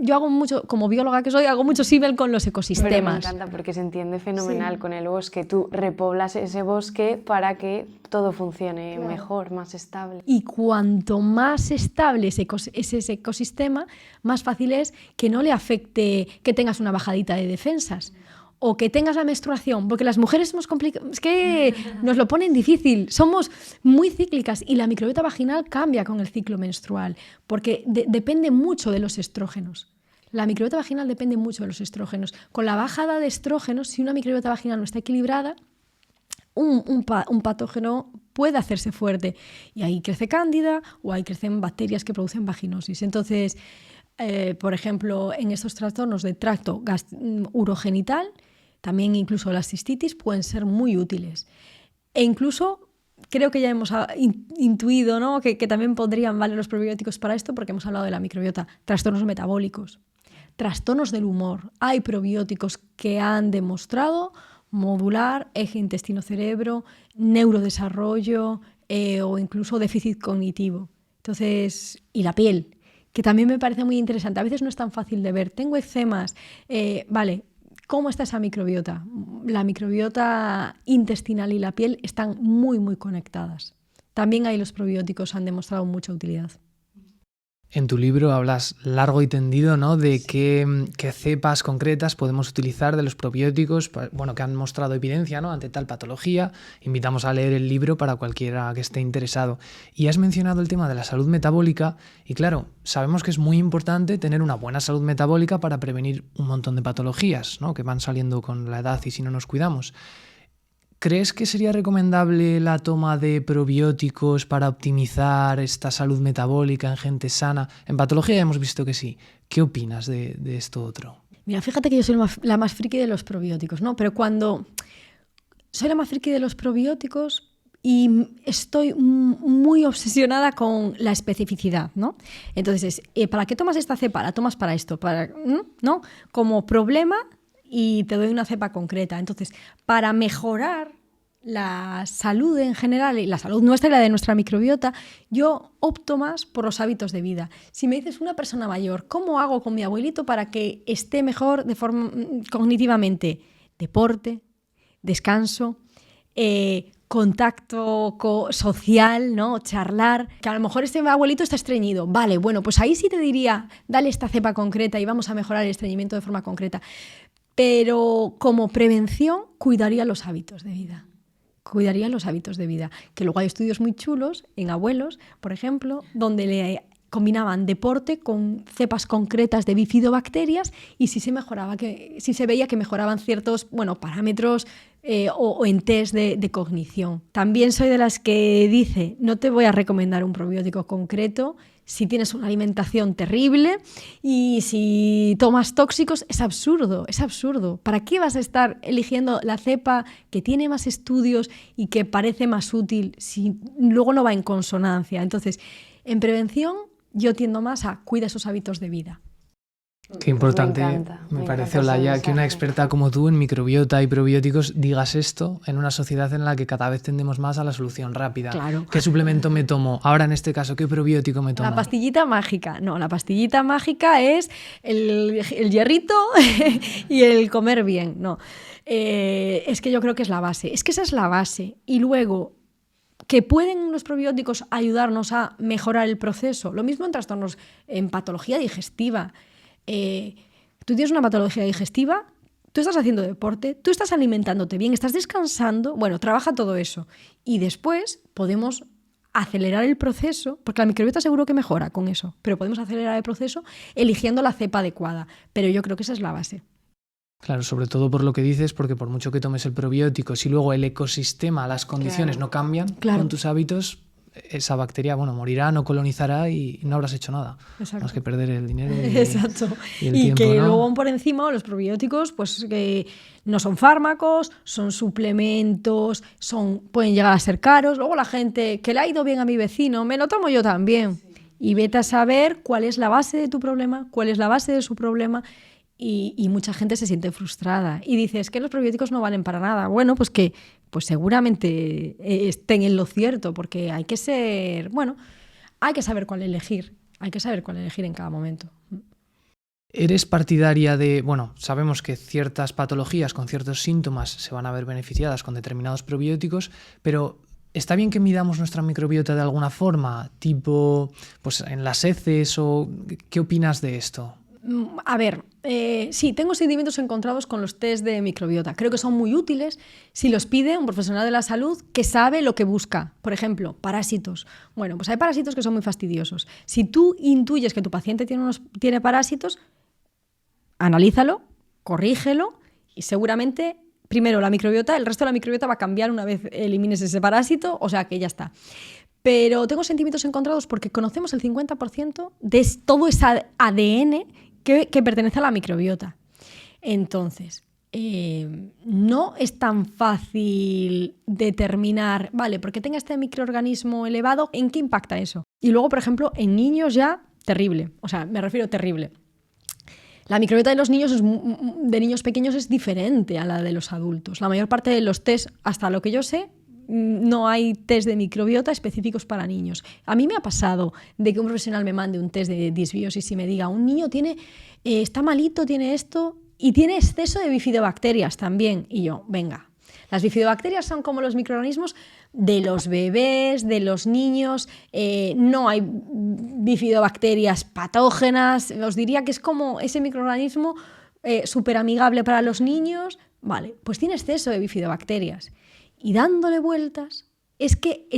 yo hago mucho, como bióloga que soy, hago mucho símil con los ecosistemas. Pero me encanta porque se entiende fenomenal, sí, con el bosque. Tú repoblas ese bosque para que todo funcione, claro, mejor, más estable. Y cuanto más estable es ese ecosistema, más fácil es que no le afecte que tengas una bajadita de defensas o que tengas la menstruación, porque las mujeres somos complicadas, es que nos lo ponen difícil, somos muy cíclicas y la microbiota vaginal cambia con el ciclo menstrual, porque depende mucho de los estrógenos. La microbiota vaginal depende mucho de los estrógenos. Con la bajada de estrógenos, si una microbiota vaginal no está equilibrada, un patógeno puede hacerse fuerte y ahí crece cándida o ahí crecen bacterias que producen vaginosis. Entonces, por ejemplo, en estos trastornos de tracto urogenital, también incluso las cistitis pueden ser muy útiles. E incluso creo que ya hemos intuido, ¿no?, que también podrían valer los probióticos para esto, porque hemos hablado de la microbiota. Trastornos metabólicos, trastornos del humor. Hay probióticos que han demostrado modular eje intestino-cerebro, neurodesarrollo o incluso déficit cognitivo. Entonces, y la piel, que también me parece muy interesante. A veces no es tan fácil de ver. Tengo eczemas, vale, ¿cómo está esa microbiota? La microbiota intestinal y la piel están muy, muy conectadas. También ahí los probióticos han demostrado mucha utilidad. En tu libro hablas largo y tendido, ¿no?, de qué cepas concretas podemos utilizar de los probióticos, bueno, que han mostrado evidencia, ¿no?, ante tal patología. Invitamos a leer el libro para cualquiera que esté interesado. Y has mencionado el tema de la salud metabólica y claro, sabemos que es muy importante tener una buena salud metabólica para prevenir un montón de patologías, ¿no?, que van saliendo con la edad y si no nos cuidamos. ¿Crees que sería recomendable la toma de probióticos para optimizar esta salud metabólica en gente sana? En patología ya hemos visto que sí. ¿Qué opinas de esto otro? Mira, fíjate que yo soy la más friki de los probióticos, ¿no? Pero cuando soy la más friki de los probióticos y estoy muy obsesionada con la especificidad, ¿no? Entonces, ¿para qué tomas esta cepa? La tomas para esto, ¿no? Como problema y te doy una cepa concreta. Entonces, para mejorar la salud en general y la salud nuestra y la de nuestra microbiota, yo opto más por los hábitos de vida. Si me dices una persona mayor, ¿cómo hago con mi abuelito para que esté mejor de forma cognitivamente? Deporte, descanso, contacto social, ¿no? Charlar, que a lo mejor este abuelito está estreñido. Vale, bueno, pues ahí sí te diría, dale esta cepa concreta y vamos a mejorar el estreñimiento de forma concreta. Pero como prevención, cuidaría los hábitos de vida. Cuidaría los hábitos de vida. Que luego hay estudios muy chulos en abuelos, por ejemplo, donde le combinaban deporte con cepas concretas de bifidobacterias y si se veía que mejoraban ciertos, parámetros o en test de cognición. También soy de las que dice, no te voy a recomendar un probiótico concreto si tienes una alimentación terrible y si tomas tóxicos. Es absurdo. ¿Para qué vas a estar eligiendo la cepa que tiene más estudios y que parece más útil si luego no va en consonancia? Entonces, en prevención yo tiendo más a cuida esos hábitos de vida. Qué importante, me parece, Olaya, que una experta como tú en microbiota y probióticos digas esto en una sociedad en la que cada vez tendemos más a la solución rápida. Claro. ¿Qué suplemento me tomo? Ahora, en este caso, ¿qué probiótico me tomo? La pastillita mágica. No, la pastillita mágica es el hierrito y el comer bien. No, es que yo creo que es la base. Es que esa es la base. Y luego, que pueden los probióticos ayudarnos a mejorar el proceso. Lo mismo en trastornos, en patología digestiva. Tú tienes una patología digestiva, tú estás haciendo deporte, tú estás alimentándote bien, estás descansando, trabaja todo eso. Y después podemos acelerar el proceso, porque la microbiota seguro que mejora con eso, pero podemos acelerar el proceso eligiendo la cepa adecuada. Pero yo creo que esa es la base. Claro, sobre todo por lo que dices, porque por mucho que tomes el probiótico, si luego el ecosistema, las condiciones no cambian con tus hábitos, esa bacteria morirá, no colonizará y no habrás hecho nada. Exacto. Más que perder el dinero Exacto. y el tiempo, que ¿no? luego por encima los probióticos que no son fármacos, son suplementos, pueden llegar a ser caros. Luego la gente, que le ha ido bien a mi vecino, me lo tomo yo también. Sí. Y vete a saber cuál es la base de tu problema, cuál es la base de su problema. Y mucha gente se siente frustrada y dice, es que los probióticos no valen para nada. Bueno, pues seguramente estén en lo cierto, porque hay que saber cuál elegir. Hay que saber cuál elegir en cada momento. ¿Eres partidaria de, sabemos que ciertas patologías con ciertos síntomas se van a ver beneficiadas con determinados probióticos, pero ¿está bien que midamos nuestra microbiota de alguna forma? Tipo, en las heces o ¿qué opinas de esto? A ver, sí, tengo sentimientos encontrados con los test de microbiota. Creo que son muy útiles si los pide un profesional de la salud que sabe lo que busca. Por ejemplo, parásitos. Pues hay parásitos que son muy fastidiosos. Si tú intuyes que tu paciente tiene parásitos, analízalo, corrígelo y seguramente, primero, el resto de la microbiota va a cambiar una vez elimines ese parásito, o sea que ya está. Pero tengo sentimientos encontrados porque conocemos el 50% de todo ese ADN que pertenece a la microbiota. Entonces, no es tan fácil determinar, porque tenga este microorganismo elevado, ¿en qué impacta eso? Y luego, por ejemplo, en niños ya, terrible. Me refiero terrible. La microbiota de los niños, de niños pequeños, es diferente a la de los adultos. La mayor parte de los test, hasta lo que yo sé, no hay test de microbiota específicos para niños. A mí me ha pasado de que un profesional me mande un test de disbiosis y me diga, un niño está malito, tiene esto y tiene exceso de bifidobacterias también. Y yo, venga, Las bifidobacterias son como los microorganismos de los bebés, de los niños. No hay bifidobacterias patógenas. Os diría que es como ese microorganismo súper amigable para los niños. Vale, pues tiene exceso de bifidobacterias. Y dándole vueltas, es que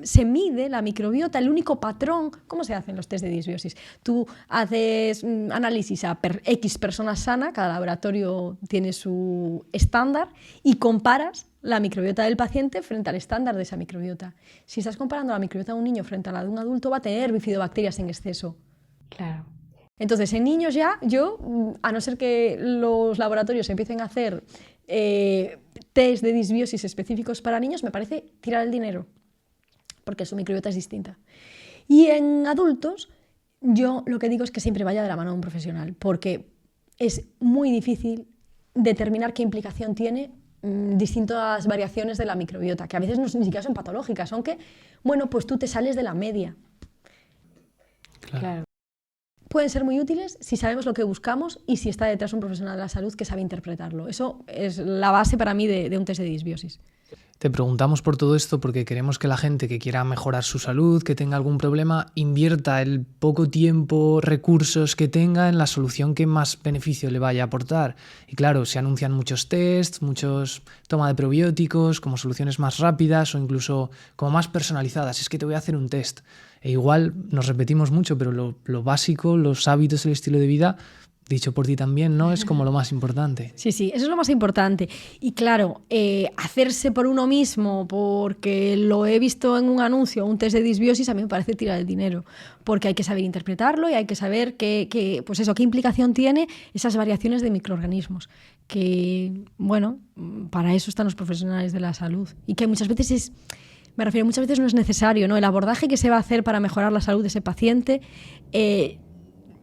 se mide la microbiota, el único patrón. ¿Cómo se hacen los test de disbiosis? Tú haces análisis a X personas sana, cada laboratorio tiene su estándar, y comparas la microbiota del paciente frente al estándar de esa microbiota. Si estás comparando la microbiota de un niño frente a la de un adulto, va a tener bifidobacterias en exceso. Claro. Entonces, en niños ya, a no ser que los laboratorios empiecen a hacer test de disbiosis específicos para niños, me parece tirar el dinero, porque su microbiota es distinta. Y en adultos, yo lo que digo es que siempre vaya de la mano de un profesional, porque es muy difícil determinar qué implicación tiene distintas variaciones de la microbiota, que a veces ni siquiera son patológicas, aunque, bueno, pues tú te sales de la media. Claro. Pueden ser muy útiles si sabemos lo que buscamos y si está detrás un profesional de la salud que sabe interpretarlo. Eso es la base para mí de un test de disbiosis. Te preguntamos por todo esto porque queremos que la gente que quiera mejorar su salud, que tenga algún problema, invierta el poco tiempo, recursos que tenga en la solución que más beneficio le vaya a aportar. Y claro, se anuncian muchos tests, muchos toma de probióticos como soluciones más rápidas o incluso como más personalizadas. Es que te voy a hacer un test. E igual nos repetimos mucho, pero lo básico, los hábitos, el estilo de vida, dicho por ti también, ¿no? Es como lo más importante. Sí, eso es lo más importante. Y claro, hacerse por uno mismo, porque lo he visto en un anuncio, un test de disbiosis, a mí me parece tirar el dinero, porque hay que saber interpretarlo y hay que saber qué implicación tiene esas variaciones de microorganismos. Que, bueno, para eso están los profesionales de la salud. Y que muchas veces muchas veces no es necesario, ¿no? El abordaje que se va a hacer para mejorar la salud de ese paciente,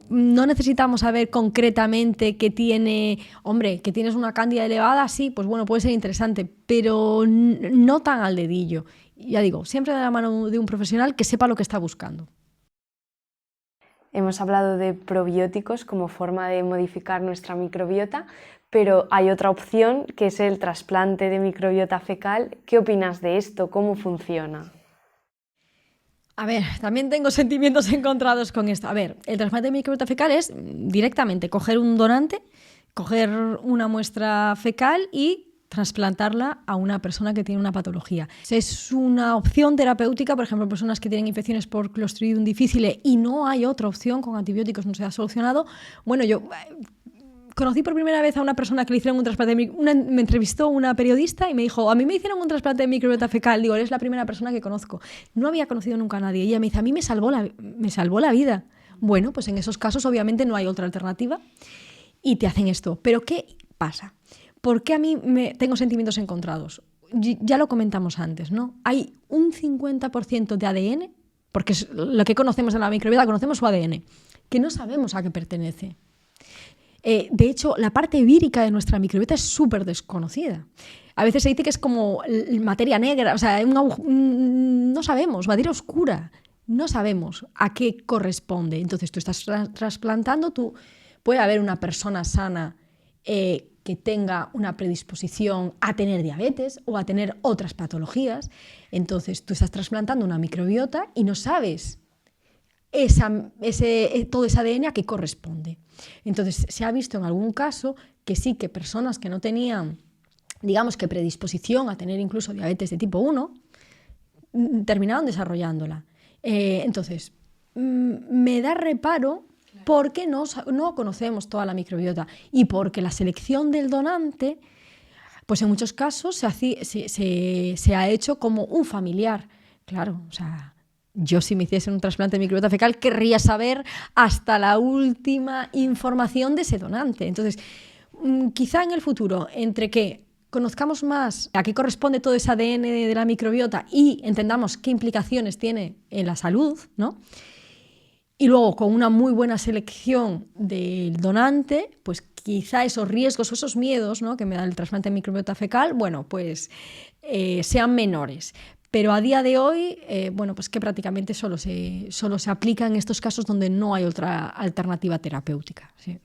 no necesitamos saber concretamente que tienes una cándida elevada, sí, pues bueno, puede ser interesante, pero no tan al dedillo. Ya digo, siempre de la mano de un profesional que sepa lo que está buscando. Hemos hablado de probióticos como forma de modificar nuestra microbiota, pero hay otra opción que es el trasplante de microbiota fecal. ¿Qué opinas de esto? ¿Cómo funciona? A ver, también tengo sentimientos encontrados con esto. A ver, el trasplante de microbiota fecal es directamente coger un donante, coger una muestra fecal y trasplantarla a una persona que tiene una patología. Es una opción terapéutica, por ejemplo, personas que tienen infecciones por Clostridium difficile y no hay otra opción, con antibióticos no se ha solucionado. Bueno, yo conocí por primera vez a una persona que le hicieron un trasplante me entrevistó una periodista y me dijo, a mí me hicieron un trasplante de microbiota fecal. Digo, eres la primera persona que conozco. No había conocido nunca a nadie. Y ella me dice, a mí me salvó la vida. Bueno, pues en esos casos obviamente no hay otra alternativa y te hacen esto. Pero ¿qué pasa? ¿Por qué a mí tengo sentimientos encontrados? Ya lo comentamos antes, ¿no? Hay un 50% de ADN, porque es lo que conocemos de la microbiota, conocemos su ADN, que no sabemos a qué pertenece. De hecho, la parte vírica de nuestra microbiota es súper desconocida. A veces se dice que es como materia negra, o sea, no sabemos, materia oscura, no sabemos a qué corresponde. Entonces, tú estás trasplantando, puede haber una persona sana que tenga una predisposición a tener diabetes o a tener otras patologías. Entonces, tú estás trasplantando una microbiota y no sabes todo ese ADN a qué corresponde. Entonces, se ha visto en algún caso que sí, que personas que no tenían, digamos que predisposición a tener incluso diabetes de tipo 1, terminaron desarrollándola. Entonces, me da reparo porque no conocemos toda la microbiota y porque la selección del donante, pues en muchos casos se ha hecho como un familiar. Claro, o sea, yo si me hiciesen un trasplante de microbiota fecal querría saber hasta la última información de ese donante. Entonces, quizá en el futuro, entre que conozcamos más a qué corresponde todo ese ADN de la microbiota y entendamos qué implicaciones tiene en la salud, ¿no? Y luego, con una muy buena selección del donante, pues quizá esos riesgos o esos miedos, ¿no?, que me da el trasplante de microbiota fecal, bueno, pues sean menores. Pero a día de hoy, bueno, pues que prácticamente solo se aplica en estos casos donde no hay otra alternativa terapéutica. Sí.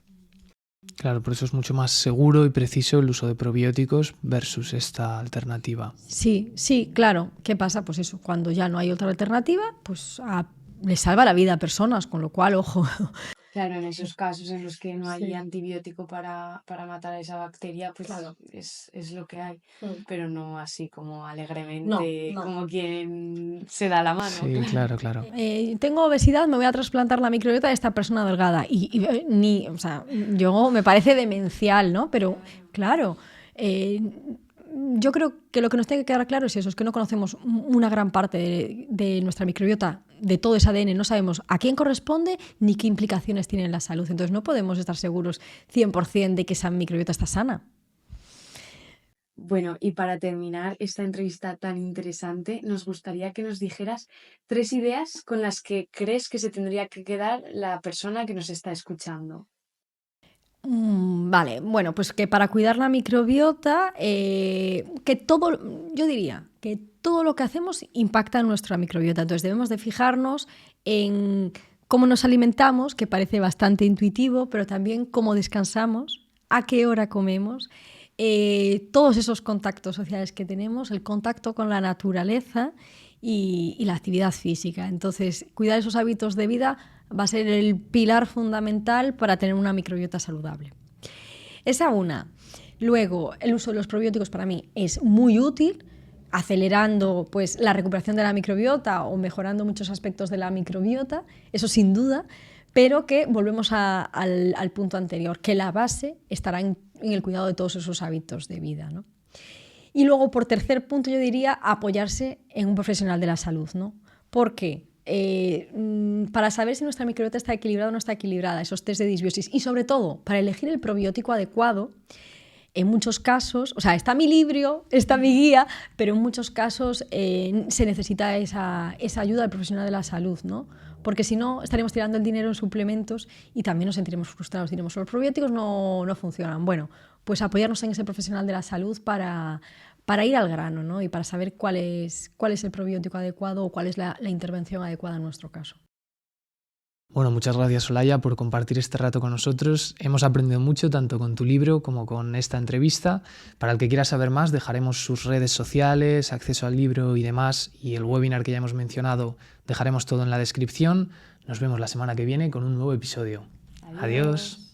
Claro, por eso es mucho más seguro y preciso el uso de probióticos versus esta alternativa. Sí, sí, claro. ¿Qué pasa? Pues eso, cuando ya no hay otra alternativa, pues le salva la vida a personas, con lo cual, ojo. Claro, en esos casos en los que no hay Sí. antibiótico para matar a esa bacteria, pues Claro. es lo que hay. Pero no así como alegremente, No. como quien se da la mano. Sí, claro. Tengo obesidad, me voy a trasplantar la microbiota de esta persona delgada. O sea, yo me parece demencial, ¿no? Pero claro, yo creo que lo que nos tiene que quedar claro es eso, es que no conocemos una gran parte de nuestra microbiota, de todo ese ADN, no sabemos a quién corresponde ni qué implicaciones tiene en la salud. Entonces no podemos estar seguros 100% de que esa microbiota está sana. Bueno, y para terminar esta entrevista tan interesante, nos gustaría que nos dijeras 3 ideas con las que crees que se tendría que quedar la persona que nos está escuchando. Vale, bueno, pues que para cuidar la microbiota, yo diría que todo lo que hacemos impacta en nuestra microbiota. Entonces debemos de fijarnos en cómo nos alimentamos, que parece bastante intuitivo, pero también cómo descansamos, a qué hora comemos, todos esos contactos sociales que tenemos, el contacto con la naturaleza y la actividad física. Entonces, cuidar esos hábitos de vida va a ser el pilar fundamental para tener una microbiota saludable. Esa una. Luego, el uso de los probióticos para mí es muy útil, acelerando pues, la recuperación de la microbiota o mejorando muchos aspectos de la microbiota, eso sin duda, pero que volvemos al punto anterior, que la base estará en el cuidado de todos esos hábitos de vida, ¿no? Y luego, por tercer punto, yo diría apoyarse en un profesional de la salud, ¿no? ¿Por qué? Para saber si nuestra microbiota está equilibrada o no está equilibrada, esos test de disbiosis, y sobre todo para elegir el probiótico adecuado, en muchos casos, o sea, está mi libro, está mi guía, pero en muchos casos se necesita esa ayuda del profesional de la salud, ¿no? Porque si no, estaremos tirando el dinero en suplementos y también nos sentiremos frustrados. Diremos, los probióticos no funcionan. Bueno, pues apoyarnos en ese profesional de la salud para ir al grano, ¿no? Y para saber cuál es el probiótico adecuado o cuál es la intervención adecuada en nuestro caso. Bueno, muchas gracias, Olaya, por compartir este rato con nosotros. Hemos aprendido mucho tanto con tu libro como con esta entrevista. Para el que quiera saber más, dejaremos sus redes sociales, acceso al libro y demás, y el webinar que ya hemos mencionado, dejaremos todo en la descripción. Nos vemos la semana que viene con un nuevo episodio. Adiós.